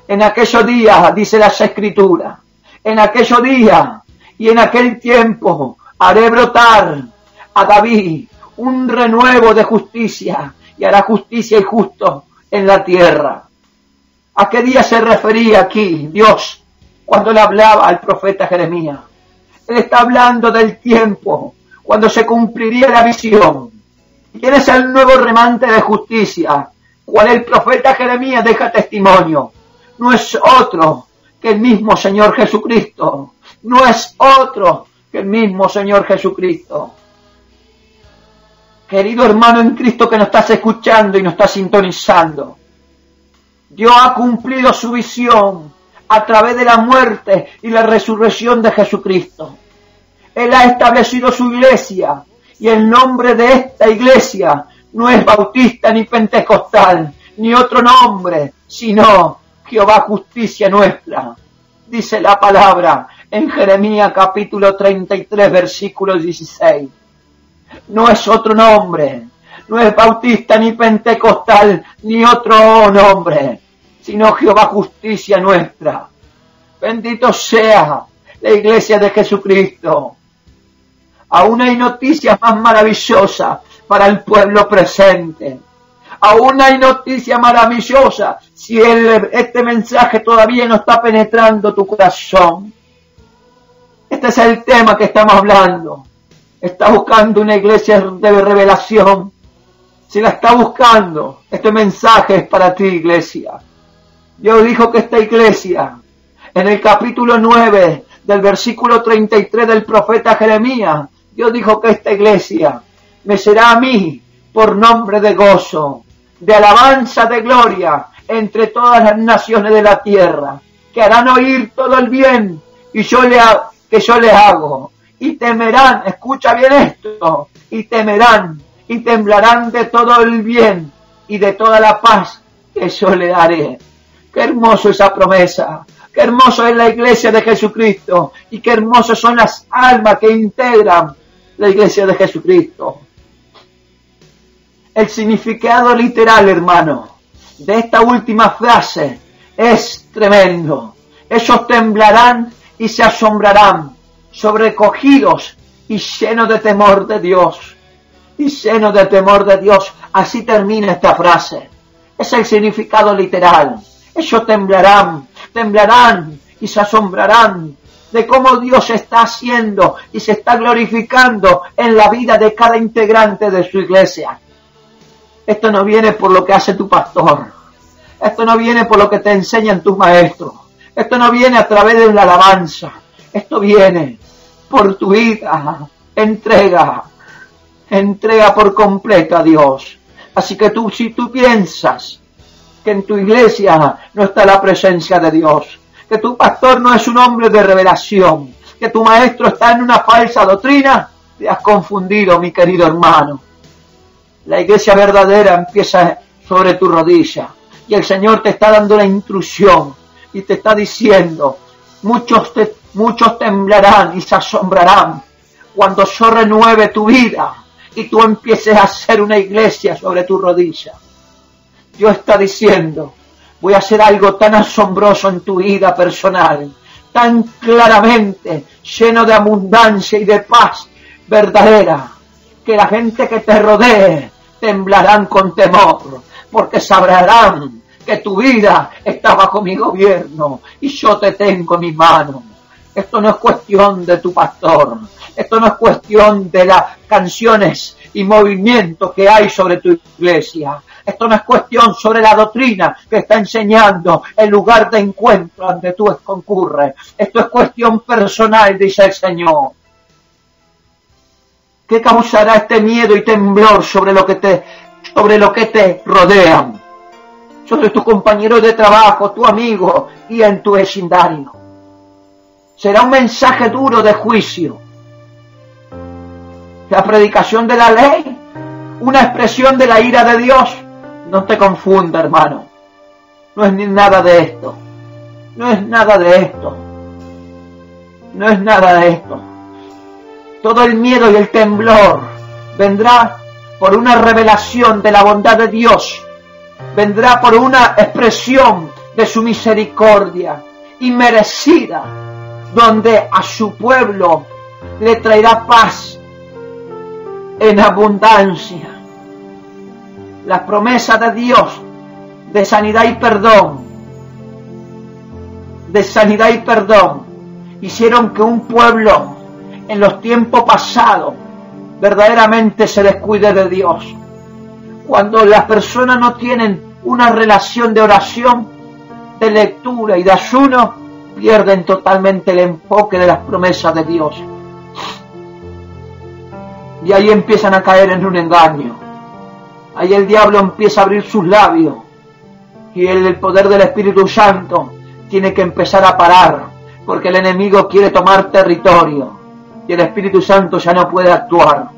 En aquellos días, dice las Escrituras, en aquellos días y en aquel tiempo haré brotar a David un renuevo de justicia y hará justicia y justo en la tierra. ¿A qué día se refería aquí Dios cuando le hablaba al profeta Jeremías? Él está hablando del tiempo cuando se cumpliría la visión. ¿Quién es el nuevo remanente de justicia? Cual el profeta Jeremías deja testimonio. No es otro que el mismo Señor Jesucristo. No es otro que el mismo Señor Jesucristo. Querido hermano en Cristo que nos estás escuchando y nos estás sintonizando, Dios ha cumplido su visión a través de la muerte y la resurrección de Jesucristo. Él ha establecido su iglesia y el nombre de esta iglesia no es bautista ni pentecostal ni otro nombre, sino Jehová justicia nuestra. Dice la palabra en Jeremías capítulo 33 versículo 16. No es otro nombre, no es bautista ni pentecostal ni otro nombre, sino Jehová justicia nuestra. Bendito sea la iglesia de Jesucristo. Aún hay noticias más maravillosas para el pueblo presente. Aún hay noticias maravillosas si este mensaje todavía no está penetrando tu corazón. Este es el tema que estamos hablando. Está buscando una iglesia de revelación. Si la está buscando, este mensaje es para ti, iglesia. Dios dijo que esta iglesia, en el capítulo 9 del versículo 33 del profeta Jeremías, Dios dijo que esta iglesia me será a mí por nombre de gozo, de alabanza, de gloria entre todas las naciones de la tierra, que harán oír todo el bien que yo le hago. Y temerán, escucha bien esto, y temerán y temblarán de todo el bien y de toda la paz que yo le daré. Qué hermoso esa promesa, qué hermoso es la iglesia de Jesucristo y qué hermosas son las almas que integran la iglesia de Jesucristo. El significado literal, hermano, de esta última frase es tremendo. Ellos temblarán y se asombrarán, sobrecogidos y llenos de temor de Dios. Y llenos de temor de Dios. Así termina esta frase. Es el significado literal. Ellos temblarán y se asombrarán de cómo Dios está haciendo y se está glorificando en la vida de cada integrante de su iglesia. Esto no viene por lo que hace tu pastor. Esto no viene por lo que te enseñan tus maestros. Esto no viene a través de la alabanza. Esto viene por tu vida. Entrega por completo a Dios. Así que si tú piensas que en tu iglesia no está la presencia de Dios, que tu pastor no es un hombre de revelación, que tu maestro está en una falsa doctrina, te has confundido, mi querido hermano. La iglesia verdadera empieza sobre tu rodilla y el Señor te está dando la instrucción y te está diciendo, muchos temblarán y se asombrarán cuando yo renueve tu vida y tú empieces a hacer una iglesia sobre tu rodilla. Dios está diciendo, voy a hacer algo tan asombroso en tu vida personal, tan claramente, lleno de abundancia y de paz verdadera, que la gente que te rodee temblarán con temor, porque sabrán que tu vida está bajo mi gobierno y yo te tengo en mi mano. Esto no es cuestión de tu pastor, esto no es cuestión de las canciones y movimientos que hay sobre tu iglesia. Esto no es cuestión sobre la doctrina que está enseñando el lugar de encuentro donde tú concurres. Esto es cuestión personal, dice el Señor. ¿Qué causará este miedo y temblor sobre lo que te rodean? Sobre tu compañero de trabajo, tu amigo y en tu vecindario. Será un mensaje duro de juicio. La predicación de la ley, una expresión de la ira de Dios. No te confunda, hermano. No es ni nada de esto. No es nada de esto. No es nada de esto. Todo el miedo y el temblor vendrá por una revelación de la bondad de Dios. Vendrá por una expresión de su misericordia inmerecida, donde a su pueblo le traerá paz en abundancia. Las promesas de Dios de sanidad y perdón, hicieron que un pueblo en los tiempos pasados verdaderamente se descuide de Dios. Cuando las personas no tienen una relación de oración, de lectura y de ayuno, pierden totalmente el enfoque de las promesas de Dios. Y ahí empiezan a caer en un engaño. Ahí el diablo empieza a abrir sus labios. Y el poder del Espíritu Santo tiene que empezar a parar. Porque el enemigo quiere tomar territorio. Y el Espíritu Santo ya no puede actuar.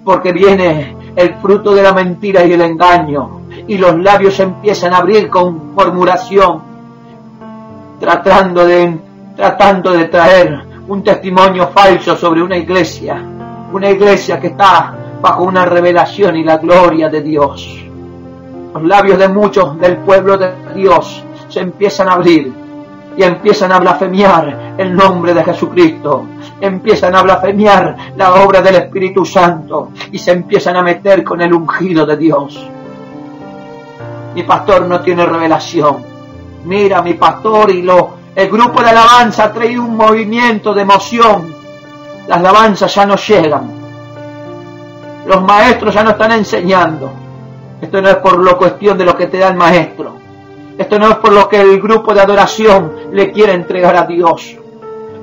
Porque viene el fruto de la mentira y el engaño. Y los labios se empiezan a abrir con murmuración. Tratando de traer un testimonio falso sobre una iglesia que está bajo una revelación y la gloria de Dios. Los labios de muchos del pueblo de Dios se empiezan a abrir y empiezan a blasfemiar el nombre de Jesucristo, empiezan a blasfemiar la obra del Espíritu Santo y se empiezan a meter con el ungido de Dios. Mi pastor no tiene revelación. Mira, mi pastor y el grupo de alabanza ha traído un movimiento de emoción. Las alabanzas ya no llegan. Los maestros ya no están enseñando. Esto no es por la cuestión de lo que te da el maestro. Esto no es por lo que el grupo de adoración le quiere entregar a Dios.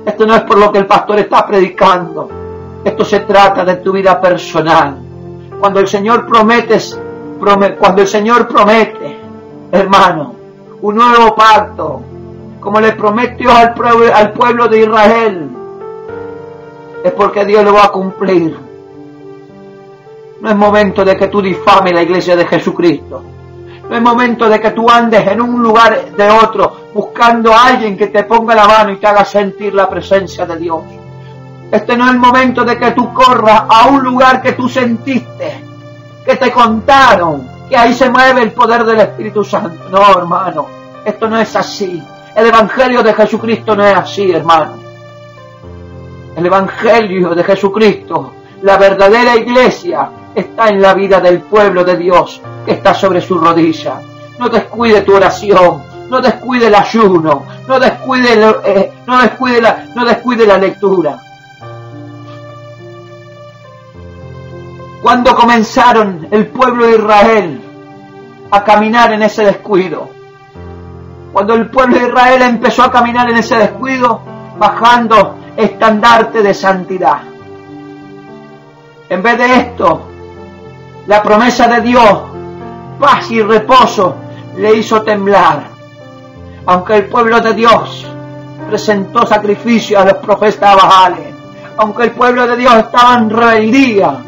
Esto no es por lo que el pastor está predicando. Esto se trata de tu vida personal. Cuando el Señor promete, hermano, un nuevo pacto, como le prometió al pueblo de Israel, es porque Dios lo va a cumplir. No es momento de que tú difames la iglesia de Jesucristo. No es momento de que tú andes en un lugar de otro buscando a alguien que te ponga la mano y te haga sentir la presencia de Dios. Este no es el momento de que tú corras a un lugar que tú sentiste, que te contaron, que ahí se mueve el poder del Espíritu Santo. No, hermano, esto no es así. El Evangelio de Jesucristo no es así, hermano. El Evangelio de Jesucristo, la verdadera iglesia, está en la vida del pueblo de Dios que está sobre su rodilla. No descuide tu oración, no descuide el ayuno, no descuide la lectura. Cuando comenzaron el pueblo de Israel a caminar en ese descuido, cuando el pueblo de Israel empezó a caminar en ese descuido, bajando estandarte de santidad. En vez de esto, la promesa de Dios, paz y reposo, le hizo temblar. Aunque el pueblo de Dios presentó sacrificio a los profetas Baales, aunque el pueblo de Dios estaba en rebeldía,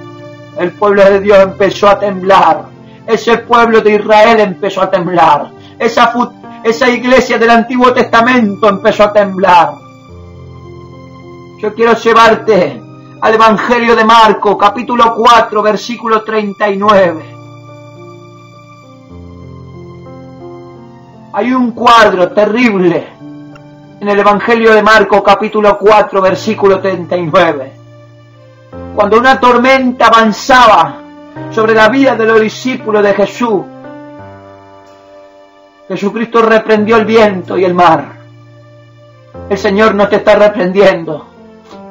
el pueblo de Dios empezó a temblar. Ese pueblo de Israel empezó a temblar. Esa iglesia del Antiguo Testamento empezó a temblar. Yo quiero llevarte al Evangelio de Marcos, capítulo 4, versículo 39. Hay un cuadro terrible en el Evangelio de Marcos, capítulo 4, versículo 39. Cuando una tormenta avanzaba sobre la vida de los discípulos de Jesús, Jesucristo reprendió el viento y el mar. El Señor no te está reprendiendo.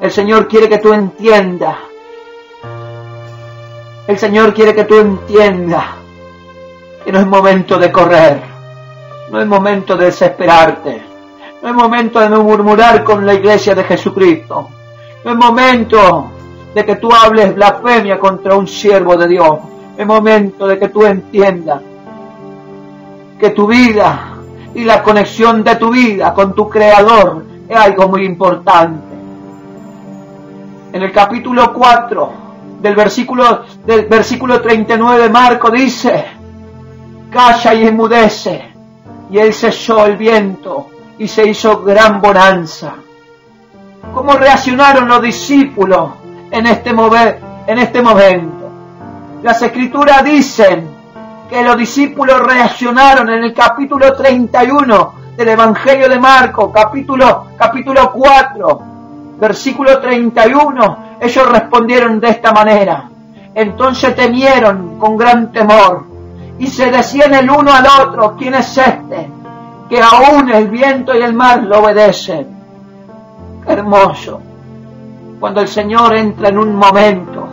El Señor quiere que tú entiendas. El Señor quiere que tú entiendas que no es momento de correr. No es momento de desesperarte. No es momento de murmurar con la iglesia de Jesucristo. No es momento de que tú hables blasfemia contra un siervo de Dios. Es momento de que tú entiendas que tu vida y la conexión de tu vida con tu Creador es algo muy importante. En el capítulo 4 del versículo 39 de Marcos dice: calla y enmudece. Y él cesó el viento y se hizo gran bonanza. ¿Cómo reaccionaron los discípulos en este momento? Las Escrituras dicen que los discípulos reaccionaron en el capítulo 31 del Evangelio de Marcos, capítulo 4, versículo 31. Ellos respondieron de esta manera: entonces temieron con gran temor y se decían el uno al otro: ¿quién es este que aún el viento y el mar lo obedecen? Qué hermoso cuando el Señor entra en un momento,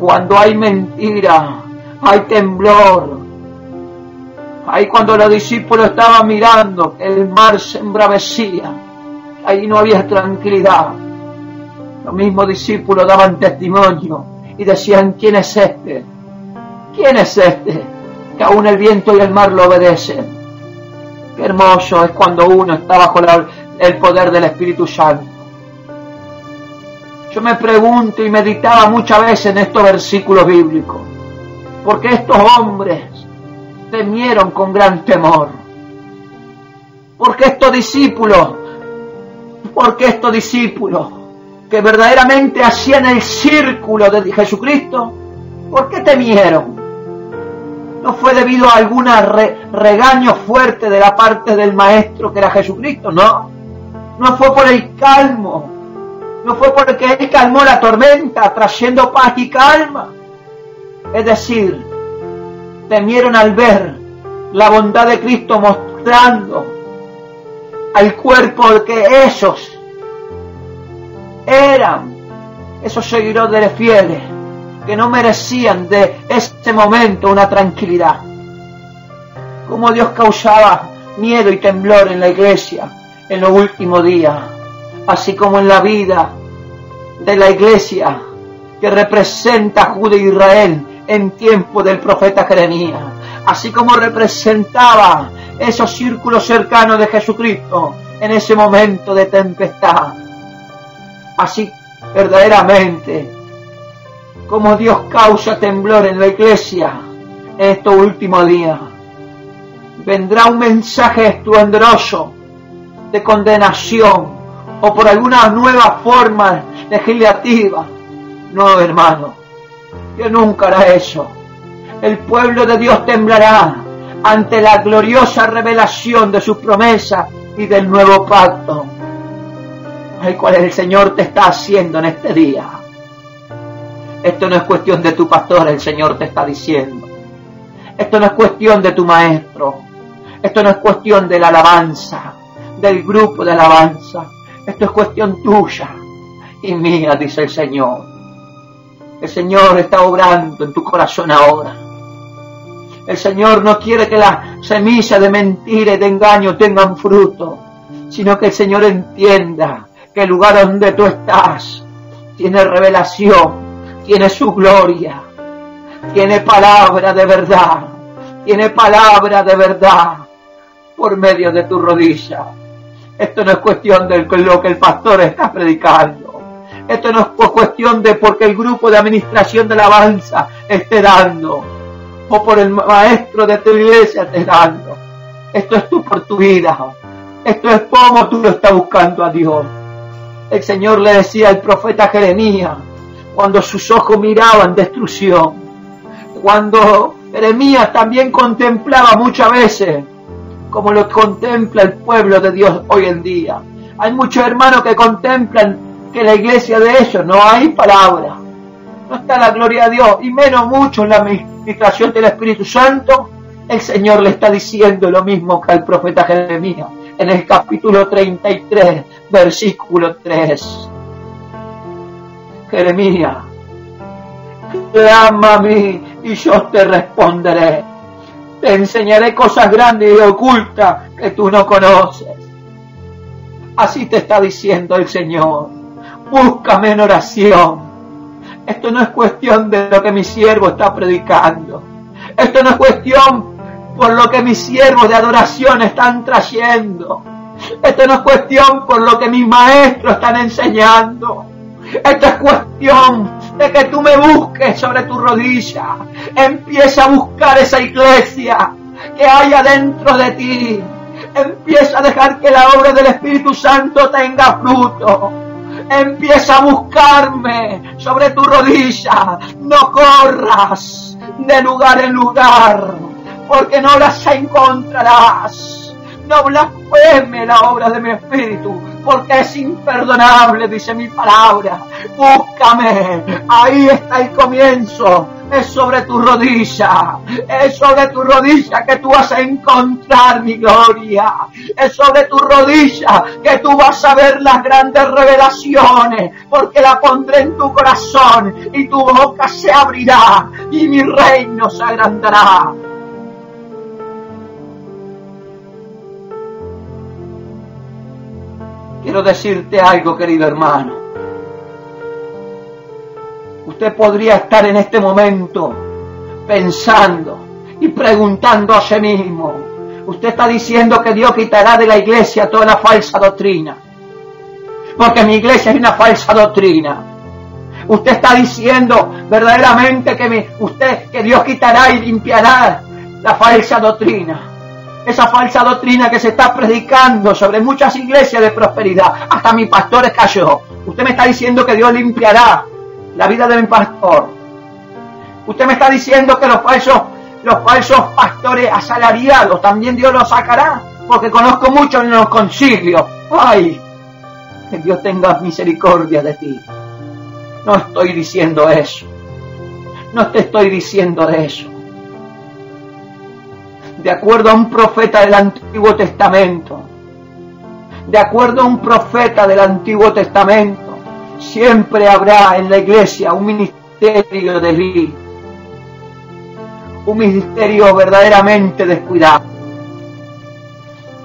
cuando hay mentira, hay temblor. Ahí cuando los discípulos estaban mirando, el mar se embravecía, ahí no había tranquilidad. Los mismos discípulos daban testimonio y decían: ¿quién es este? ¿Quién es este que aún el viento y el mar lo obedecen? Qué hermoso es cuando uno está bajo el poder del Espíritu Santo. Yo me pregunto y meditaba muchas veces en estos versículos bíblicos, porque estos hombres temieron con gran temor. Porque estos discípulos que verdaderamente hacían el círculo de Jesucristo, ¿por qué temieron? ¿No fue debido a algún regaño fuerte de la parte del Maestro que era Jesucristo? No. No fue por el calmo. No fue porque Él calmó la tormenta, trayendo paz y calma. Es decir, temieron al ver la bondad de Cristo mostrando al cuerpo que ellos eran, esos seguidores fieles, que no merecían de este momento una tranquilidad. Como Dios causaba miedo y temblor en la iglesia en los últimos días, así como en la vida de la iglesia que representa a Judá e Israel en tiempo del profeta Jeremías, así como representaba esos círculos cercanos de Jesucristo en ese momento de tempestad. Así verdaderamente como Dios causa temblor en la iglesia en estos últimos días, vendrá un mensaje estruendoso de condenación o por alguna nueva forma legislativa. No, hermano, Dios nunca hará eso. El pueblo de Dios temblará ante la gloriosa revelación de sus promesas y del nuevo pacto, el cual el Señor te está haciendo en este día. Esto no es cuestión de tu pastor, el Señor te está diciendo. Esto no es cuestión de tu maestro. Esto no es cuestión de la alabanza, del grupo de alabanza. Esto es cuestión tuya y mía, dice el Señor. El Señor está obrando en tu corazón ahora. El Señor no quiere que las semillas de mentira y de engaño tengan fruto, sino que el Señor entienda que el lugar donde tú estás tiene revelación, tiene su gloria, tiene palabra de verdad, tiene palabra de verdad por medio de tu rodilla. Esto no es cuestión de lo que el pastor está predicando. Esto no es cuestión de porque el grupo de administración de alabanza esté dando, o por el maestro de tu iglesia esté dando. Esto es tú por tu vida. Esto es como tú lo estás buscando a Dios. El Señor le decía al profeta Jeremías, cuando sus ojos miraban destrucción, cuando Jeremías también contemplaba muchas veces, como lo contempla el pueblo de Dios hoy en día. Hay muchos hermanos que contemplan que en la iglesia de ellos no hay palabra, no está la gloria de Dios, y menos mucho en la administración del Espíritu Santo. El Señor le está diciendo lo mismo que al profeta Jeremías en el capítulo 33, versículo 3. Jeremías, clama a mí y yo te responderé. Te enseñaré cosas grandes y ocultas que tú no conoces. Así te está diciendo el Señor. Búscame en oración. Esto no es cuestión de lo que mi siervo está predicando. Esto no es cuestión por lo que mis siervos de adoración están trayendo. Esto no es cuestión por lo que mis maestros están enseñando. Esto es cuestión de que tú me busques sobre tu rodilla. Empieza a buscar esa iglesia que haya dentro de ti. Empieza a dejar que la obra del Espíritu Santo tenga fruto. Empieza a buscarme sobre tu rodilla. No corras de lugar en lugar, porque no las encontrarás. No blasfeme la obra de mi Espíritu, porque es imperdonable, dice mi palabra. Búscame, ahí está el comienzo. Es sobre tu rodilla, es sobre tu rodilla que tú vas a encontrar mi gloria. Es sobre tu rodilla que tú vas a ver las grandes revelaciones, porque la pondré en tu corazón y tu boca se abrirá y mi reino se agrandará. Quiero decirte algo, querido hermano. Usted podría estar en este momento pensando y preguntando a sí mismo. Usted está diciendo que Dios quitará de la iglesia toda la falsa doctrina, porque mi iglesia es una falsa doctrina. Usted está diciendo verdaderamente que Dios quitará y limpiará la falsa doctrina. Esa falsa doctrina que se está predicando sobre muchas iglesias de prosperidad. Hasta mi pastor cayó. Usted me está diciendo que Dios limpiará la vida de mi pastor. Usted me está diciendo que los falsos pastores asalariados también Dios los sacará, porque conozco muchos en los concilios. ¡Ay! Que Dios tenga misericordia de ti. No estoy diciendo eso. No te estoy diciendo de eso. De acuerdo a un profeta del Antiguo Testamento, siempre habrá en la iglesia un ministerio de Elí, un ministerio verdaderamente descuidado.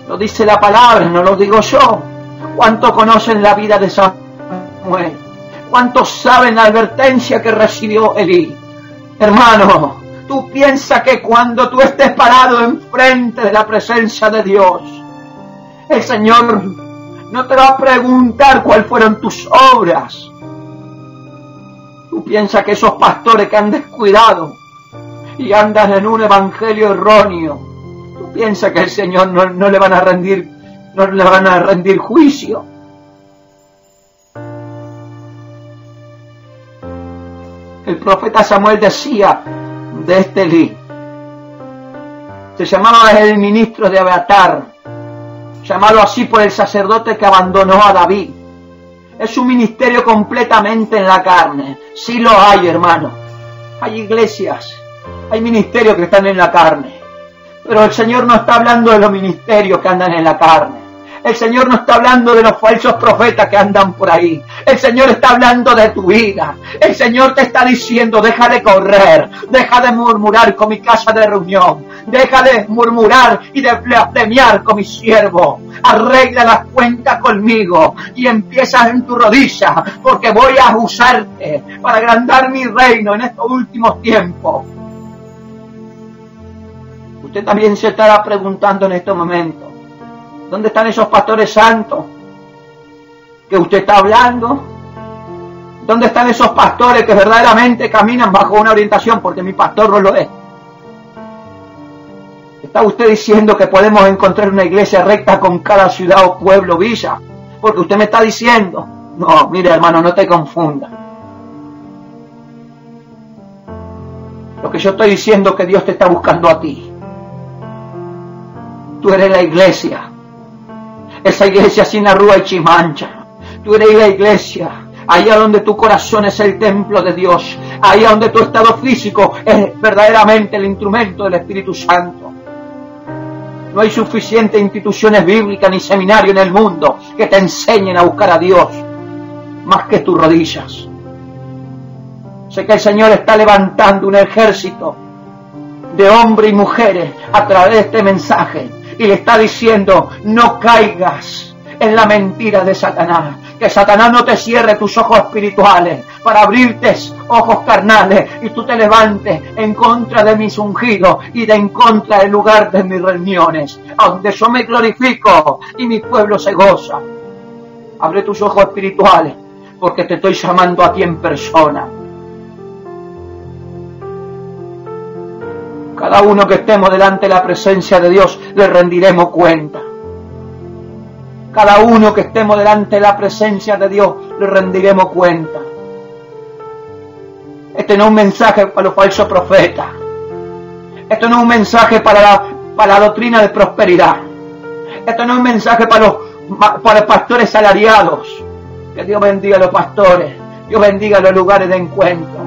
Lo dice la palabra, no lo digo yo. ¿Cuántos conocen la vida de Samuel? ¿Cuántos saben la advertencia que recibió Elí? Hermano, tú piensas que cuando tú estés parado enfrente de la presencia de Dios, el Señor no te va a preguntar cuáles fueron tus obras. Tú piensas que esos pastores que han descuidado y andan en un evangelio erróneo, tú piensas que el Señor no le van a rendir juicio. El profeta Samuel decía de este Elí, se llamaba el ministro de Abiatar, llamado así por el sacerdote que abandonó a David. Es un ministerio completamente en la carne. Sí lo hay, hermano. Hay iglesias, hay ministerios que están en la carne. Pero el Señor no está hablando de los ministerios que andan en la carne. El Señor no está hablando de los falsos profetas que andan por ahí. El Señor está hablando de tu vida. El Señor te está diciendo, deja de correr, deja de murmurar con mi casa de reunión, deja de murmurar y de blasfemiar con mi siervo. Arregla las cuentas conmigo y empiezas en tu rodilla, porque voy a usarte para agrandar mi reino en estos últimos tiempos. Usted también se estará preguntando en este momento, ¿dónde están esos pastores santos que usted está hablando? ¿Dónde están esos pastores que verdaderamente caminan bajo una orientación? Porque mi pastor no lo es. ¿Está usted diciendo que podemos encontrar una iglesia recta con cada ciudad o pueblo, villa? Porque usted me está diciendo. No, mire hermano, no te confunda. Lo que yo estoy diciendo es que Dios te está buscando a ti. Tú eres la iglesia. Esa iglesia sin arruga y chimancha. Tú eres la iglesia. Allá donde tu corazón es el templo de Dios. Allá donde tu estado físico es verdaderamente el instrumento del Espíritu Santo. No hay suficientes instituciones bíblicas ni seminarios en el mundo que te enseñen a buscar a Dios más que tus rodillas. Sé que el Señor está levantando un ejército de hombres y mujeres a través de este mensaje. Y le está diciendo, no caigas en la mentira de Satanás. Que Satanás no te cierre tus ojos espirituales para abrirte ojos carnales y tú te levantes en contra de mis ungidos y en contra del lugar de mis reuniones, donde yo me glorifico y mi pueblo se goza. Abre tus ojos espirituales, porque te estoy llamando a ti en persona. Cada uno que estemos delante de la presencia de Dios, le rendiremos cuenta. Cada uno que estemos delante de la presencia de Dios, le rendiremos cuenta. Este no es un mensaje para los falsos profetas. Esto no es un mensaje para la doctrina de prosperidad. Esto no es un mensaje para los pastores salariados. Que Dios bendiga a los pastores. Dios bendiga los lugares de encuentro.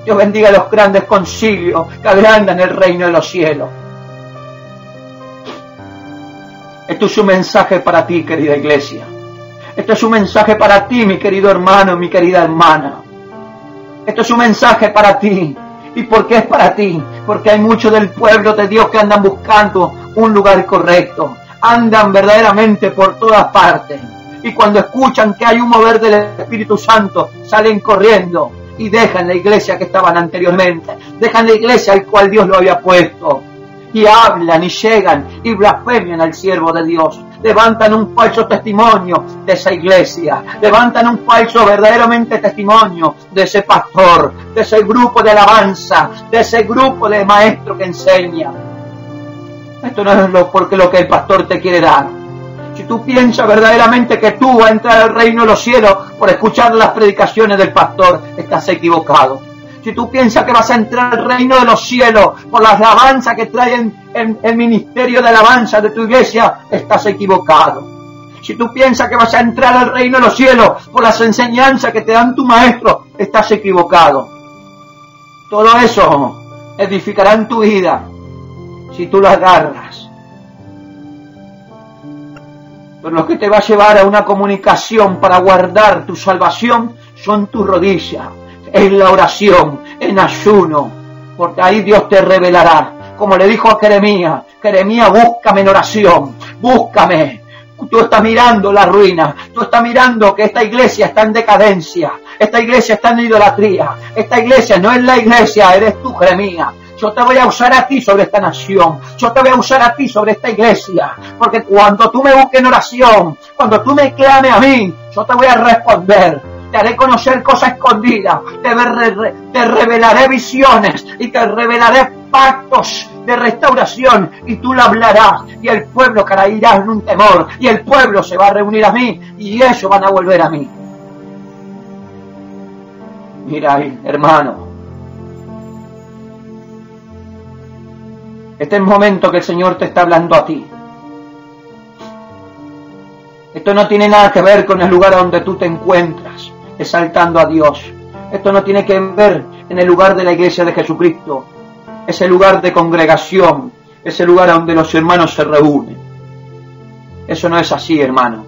Dios bendiga los grandes concilios que agrandan el reino de los cielos. Esto es un mensaje para ti, querida iglesia. Esto es un mensaje para ti, mi querido hermano, mi querida hermana. Esto es un mensaje para ti. ¿Y por qué es para ti? Porque hay muchos del pueblo de Dios que andan buscando un lugar correcto. Andan verdaderamente por todas partes. Y cuando escuchan que hay un mover del Espíritu Santo, salen corriendo y dejan la iglesia que estaban anteriormente. Dejan la iglesia al cual Dios lo había puesto. Y hablan y llegan y blasfemian al siervo de Dios. Levantan un falso testimonio de esa iglesia. Levantan un falso verdaderamente testimonio de ese pastor, de ese grupo de alabanza, de ese grupo de maestros que enseña. Esto no es lo que el pastor te quiere dar. Si tú piensas verdaderamente que tú vas a entrar al reino de los cielos por escuchar las predicaciones del pastor, estás equivocado. Si tú piensas que vas a entrar al reino de los cielos por las alabanzas que traen el ministerio de alabanza de tu iglesia, estás equivocado. Si tú piensas que vas a entrar al reino de los cielos por las enseñanzas que te dan tu maestro, estás equivocado. Todo eso edificará en tu vida si tú lo agarras. Pero lo que te va a llevar a una comunicación para guardar tu salvación son tus rodillas. En la oración, en ayuno, porque ahí Dios te revelará. Como le dijo a Jeremías, Jeremías, búscame en oración, búscame. Tú estás mirando la ruina, tú estás mirando que esta iglesia está en decadencia, esta iglesia está en idolatría, esta iglesia no es la iglesia, eres tú, Jeremías. Yo te voy a usar a ti sobre esta nación, yo te voy a usar a ti sobre esta iglesia, porque cuando tú me busques en oración, cuando tú me clames a mí, yo te voy a responder. Te haré conocer cosas escondidas, te revelaré visiones y te revelaré pactos de restauración y tú lo hablarás y el pueblo caerá en un temor y el pueblo se va a reunir a mí y ellos van a volver a mí. Mira ahí, hermano. Este es el momento que el Señor te está hablando a ti. Esto no tiene nada que ver con el lugar donde tú te encuentras exaltando a Dios. Esto no tiene que ver en el lugar de la iglesia de Jesucristo, ese lugar de congregación, ese lugar donde los hermanos se reúnen. Eso no es así, hermano.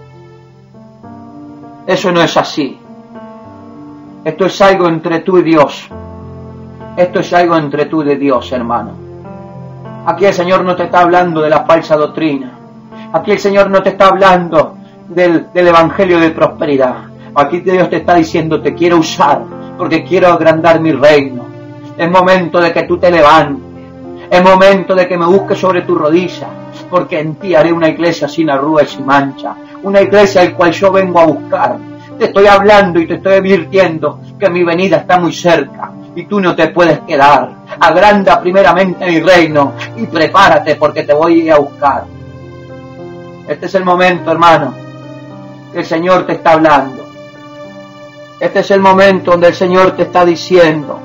Eso no es así. Esto es algo entre tú y Dios. Esto es algo entre tú y Dios, hermano. Aquí el Señor no te está hablando de la falsa doctrina. Aquí el Señor no te está hablando del evangelio de prosperidad. Aquí Dios te está diciendo, te quiero usar porque quiero agrandar mi reino. Es momento de que tú te levantes. Es momento de que me busques sobre tu rodilla, porque en ti haré una iglesia sin arruga y sin mancha. Una iglesia al cual yo vengo a buscar. Te estoy hablando y te estoy advirtiendo que mi venida está muy cerca y tú no te puedes quedar. Agranda primeramente mi reino y prepárate porque te voy a buscar. Este es el momento, hermano, que el Señor te está hablando. Este es el momento donde el Señor te está diciendo,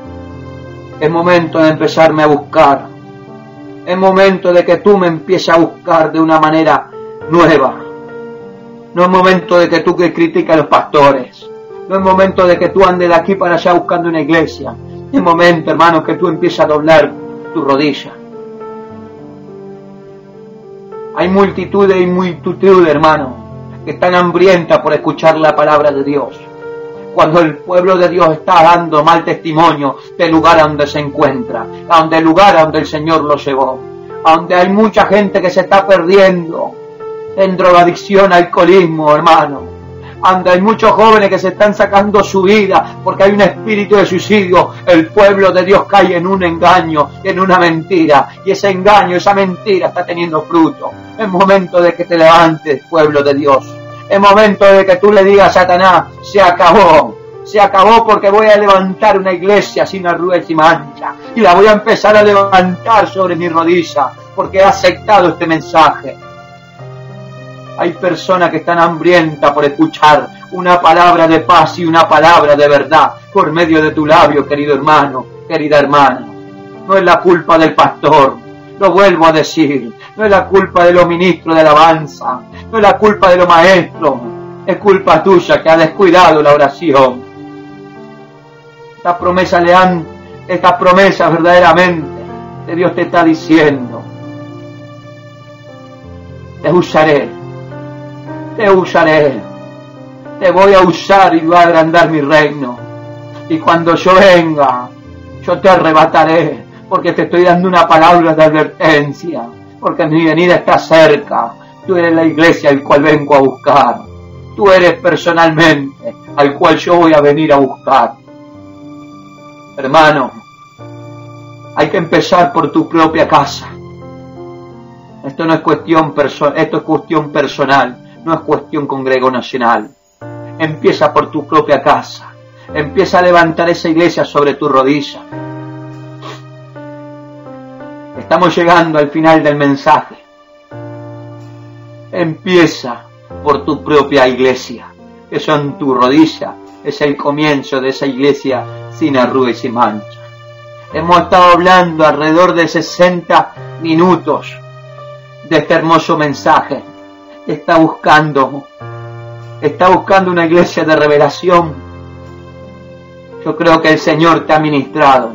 es momento de empezarme a buscar. Es momento de que tú me empieces a buscar de una manera nueva. No es momento de que tú que criticas a los pastores. No es momento de que tú andes de aquí para allá buscando una iglesia. Es momento, hermano, que tú empieces a doblar tu rodilla. Hay multitudes y multitudes, hermano, que están hambrientas por escuchar la palabra de Dios. Cuando el pueblo de Dios está dando mal testimonio del lugar a donde se encuentra, a donde el lugar a donde el Señor lo llevó, a donde hay mucha gente que se está perdiendo en drogadicción, alcoholismo, hermano, donde hay muchos jóvenes que se están sacando su vida porque hay un espíritu de suicidio. El pueblo de Dios cae en un engaño, en una mentira, y ese engaño, esa mentira está teniendo fruto. Es momento de que te levantes, pueblo de Dios. Es momento de que tú le digas a Satanás, se acabó porque voy a levantar una iglesia sin arruga y sin mancha, y la voy a empezar a levantar sobre mi rodilla, porque he aceptado este mensaje. Hay personas que están hambrientas por escuchar una palabra de paz y una palabra de verdad por medio de tu labio, querido hermano, querida hermana. No es la culpa del pastor, lo vuelvo a decir, no es la culpa de los ministros de alabanza, no es la culpa de los maestros, es culpa tuya que has descuidado la oración. Estas promesas verdaderamente que Dios te está diciendo: te usaré, te voy a usar y voy a agrandar mi reino. Y cuando yo venga, yo te arrebataré, porque te estoy dando una palabra de advertencia, porque mi venida está cerca. Tú eres la iglesia al cual vengo a buscar. Tú eres personalmente al cual yo voy a venir a buscar. Hermano, hay que empezar por tu propia casa. Esto no es cuestión esto es cuestión personal, no es cuestión congregacional. Empieza por tu propia casa. Empieza a levantar esa iglesia sobre tu rodilla. Estamos llegando al final del mensaje. Empieza por tu propia iglesia, que son tu rodilla. Es el comienzo de esa iglesia sin arruga y sin mancha. Hemos estado hablando alrededor de 60 minutos de este hermoso mensaje. Está buscando una iglesia de revelación. Yo creo que el Señor te ha ministrado.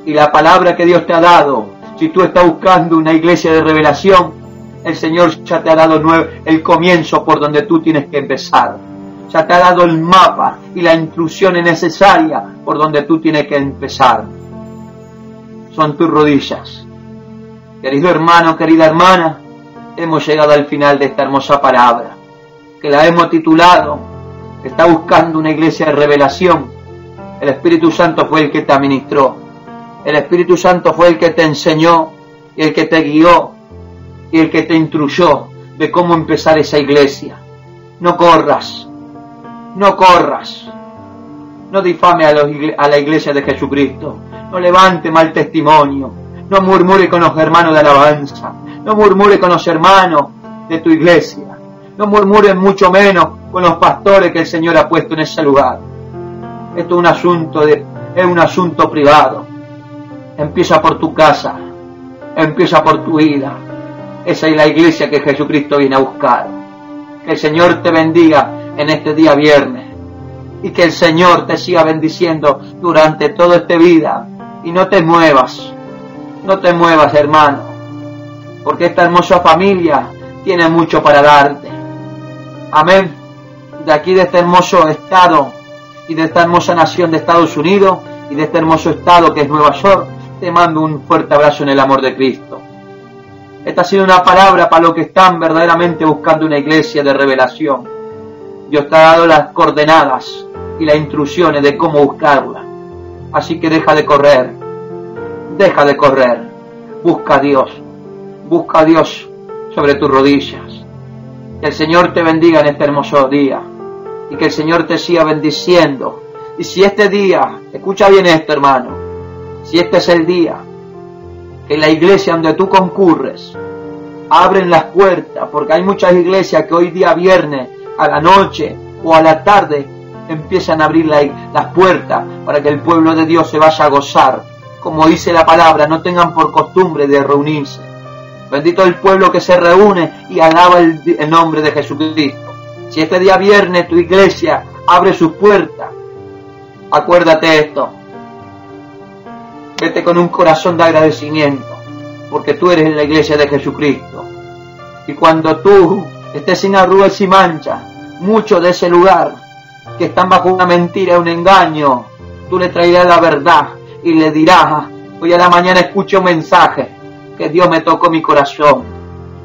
Y la palabra que Dios te ha dado, si tú estás buscando una iglesia de revelación, el Señor ya te ha dado el comienzo por donde tú tienes que empezar. Ya te ha dado el mapa y la instrucciones necesarias por donde tú tienes que empezar. Son tus rodillas. Querido hermano, querida hermana, hemos llegado al final de esta hermosa palabra, que la hemos titulado: está buscando una iglesia de revelación. El Espíritu Santo fue el que te administró. El Espíritu Santo fue el que te enseñó, y el que te guió, y el que te instruyó de cómo empezar esa iglesia. No corras, no corras, no difame a la iglesia de Jesucristo, no levante mal testimonio, no murmure con los hermanos de alabanza, no murmure con los hermanos de tu iglesia, no murmure mucho menos con los pastores que el Señor ha puesto en ese lugar. Esto es un asunto privado. Empieza por tu casa, empieza por tu vida. Esa es la iglesia que Jesucristo viene a buscar. Que el Señor te bendiga en este día viernes, y que el Señor te siga bendiciendo durante toda esta vida. Y no te muevas, hermano, porque esta hermosa familia tiene mucho para darte. Amén. De aquí, de este hermoso estado y de esta hermosa nación de Estados Unidos y de este hermoso estado que es Nueva York, te mando un fuerte abrazo en el amor de Cristo. Esta ha sido una palabra para los que están verdaderamente buscando una iglesia de revelación. Dios te ha dado las coordenadas y las instrucciones de cómo buscarla. Así que deja de correr, busca a Dios sobre tus rodillas. Que el Señor te bendiga en este hermoso día, y que el Señor te siga bendiciendo. Y si este día, escucha bien esto, hermano, si este es el día que la iglesia donde tú concurres abren las puertas, porque hay muchas iglesias que hoy día viernes a la noche o a la tarde empiezan a abrir las puertas para que el pueblo de Dios se vaya a gozar. Como dice la palabra, no tengan por costumbre de reunirse. Bendito el pueblo que se reúne y alaba el nombre de Jesucristo. Si este día viernes tu iglesia abre sus puertas, acuérdate esto. Vete con un corazón de agradecimiento, porque tú eres la iglesia de Jesucristo. Y cuando tú estés sin arrugas y mancha, muchos de ese lugar que están bajo una mentira, un engaño, tú le traerás la verdad y le dirás: hoy a la mañana escuché un mensaje que Dios me tocó mi corazón.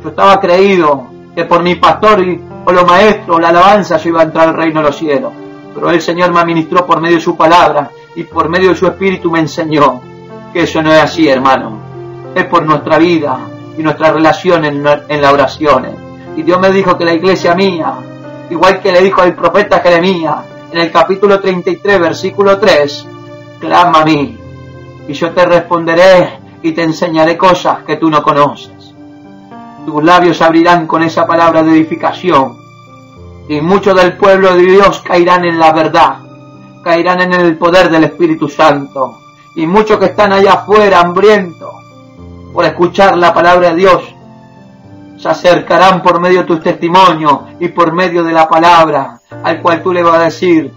Yo estaba creído que por mi pastor o los maestros, la alabanza, yo iba a entrar al reino de los cielos. Pero el Señor me administró por medio de su palabra y por medio de su Espíritu me enseñó que eso no es así, hermano. Es por nuestra vida y nuestra relación en las oraciones. Y Dios me dijo que la iglesia mía, igual que le dijo al profeta Jeremías en el capítulo 33, versículo 3, clama a mí y yo te responderé y te enseñaré cosas que tú no conoces. Tus labios abrirán con esa palabra de edificación. Y muchos del pueblo de Dios caerán en la verdad, caerán en el poder del Espíritu Santo. Y muchos que están allá afuera hambrientos por escuchar la palabra de Dios, se acercarán por medio de tus testimonios y por medio de la palabra, al cual tú le vas a decir: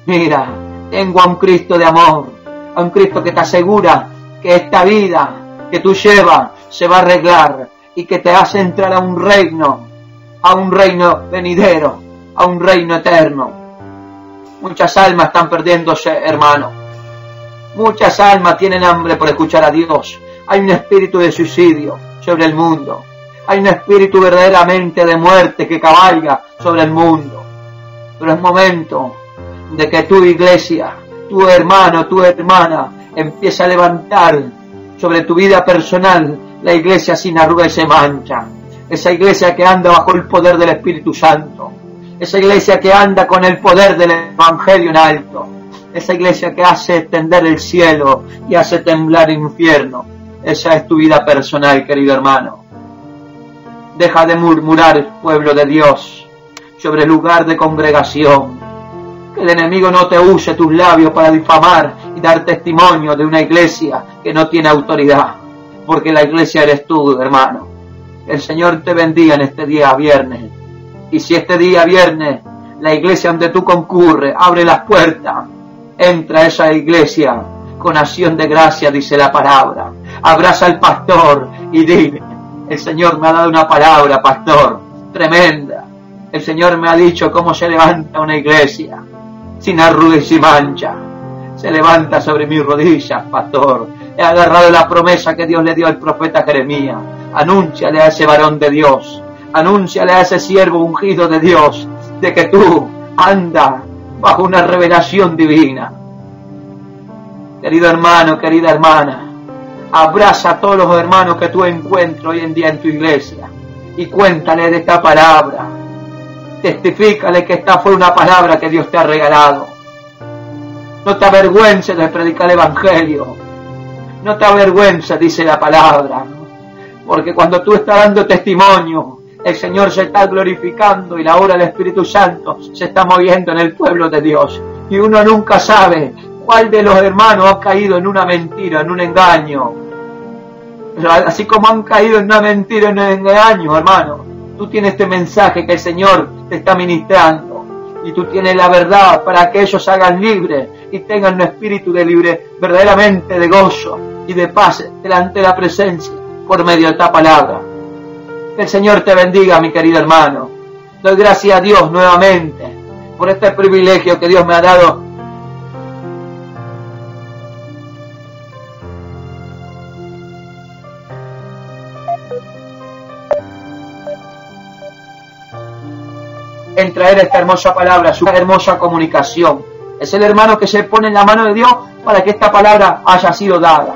mira, tengo a un Cristo de amor, a un Cristo que te asegura que esta vida que tú llevas se va a arreglar y que te hace entrar a un reino venidero, a un reino eterno. Muchas almas están perdiéndose, hermano. Muchas almas tienen hambre por escuchar a Dios. Hay un espíritu de suicidio sobre el mundo. Hay un espíritu verdaderamente de muerte que cabalga sobre el mundo. Pero es momento de que tu iglesia, tu hermano, tu hermana, empiece a levantar sobre tu vida personal la iglesia sin arruga y se mancha. Esa iglesia que anda bajo el poder del Espíritu Santo. Esa iglesia que anda con el poder del Evangelio en alto. Esa iglesia que hace extender el cielo y hace temblar el infierno. Esa es tu vida personal, querido hermano. Deja de murmurar, pueblo de Dios, sobre el lugar de congregación. Que el enemigo no te use tus labios para difamar y dar testimonio de una iglesia que no tiene autoridad. Porque la iglesia eres tú, hermano. El Señor te bendiga en este día viernes. Y si este día viernes la iglesia donde tú concurres abre las puertas, entra a esa iglesia con acción de gracia, dice la palabra. Abraza al pastor y dile: el Señor me ha dado una palabra, pastor, tremenda. El Señor me ha dicho cómo se levanta una iglesia sin arruga y sin mancha. Se levanta sobre mis rodillas, pastor. He agarrado la promesa que Dios le dio al profeta Jeremías. Anúnciale a ese varón de Dios, anúnciale a ese siervo ungido de Dios, de que tú andas bajo una revelación divina. Querido hermano, querida hermana, abraza a todos los hermanos que tú encuentras hoy en día en tu iglesia y cuéntale de esta palabra. Testifícale que esta fue una palabra que Dios te ha regalado. No te avergüences de predicar el Evangelio. No te avergüences, dice la palabra. Porque cuando tú estás dando testimonio, el Señor se está glorificando y la obra del Espíritu Santo se está moviendo en el pueblo de Dios. Y uno nunca sabe cuál de los hermanos ha caído en una mentira, en un engaño. Pero así como han caído en una mentira, en un engaño, hermano, tú tienes este mensaje que el Señor te está ministrando. Y tú tienes la verdad para que ellos se hagan libres y tengan un espíritu de libre, verdaderamente de gozo y de paz delante de la presencia por medio de esta palabra. Que el Señor te bendiga, mi querido hermano. Doy gracias a Dios nuevamente por este privilegio que Dios me ha dado. En traer esta hermosa palabra, su hermosa comunicación. Es el hermano que se pone en la mano de Dios para que esta palabra haya sido dada.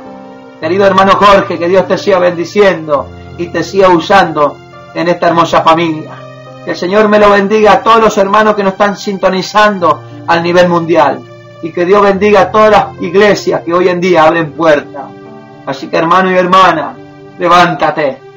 Querido hermano Jorge, que Dios te siga bendiciendo y te siga usando en esta hermosa familia. Que el Señor me lo bendiga a todos los hermanos que nos están sintonizando a nivel mundial. Y que Dios bendiga a todas las iglesias que hoy en día abren puertas. Así que hermano y hermana, levántate.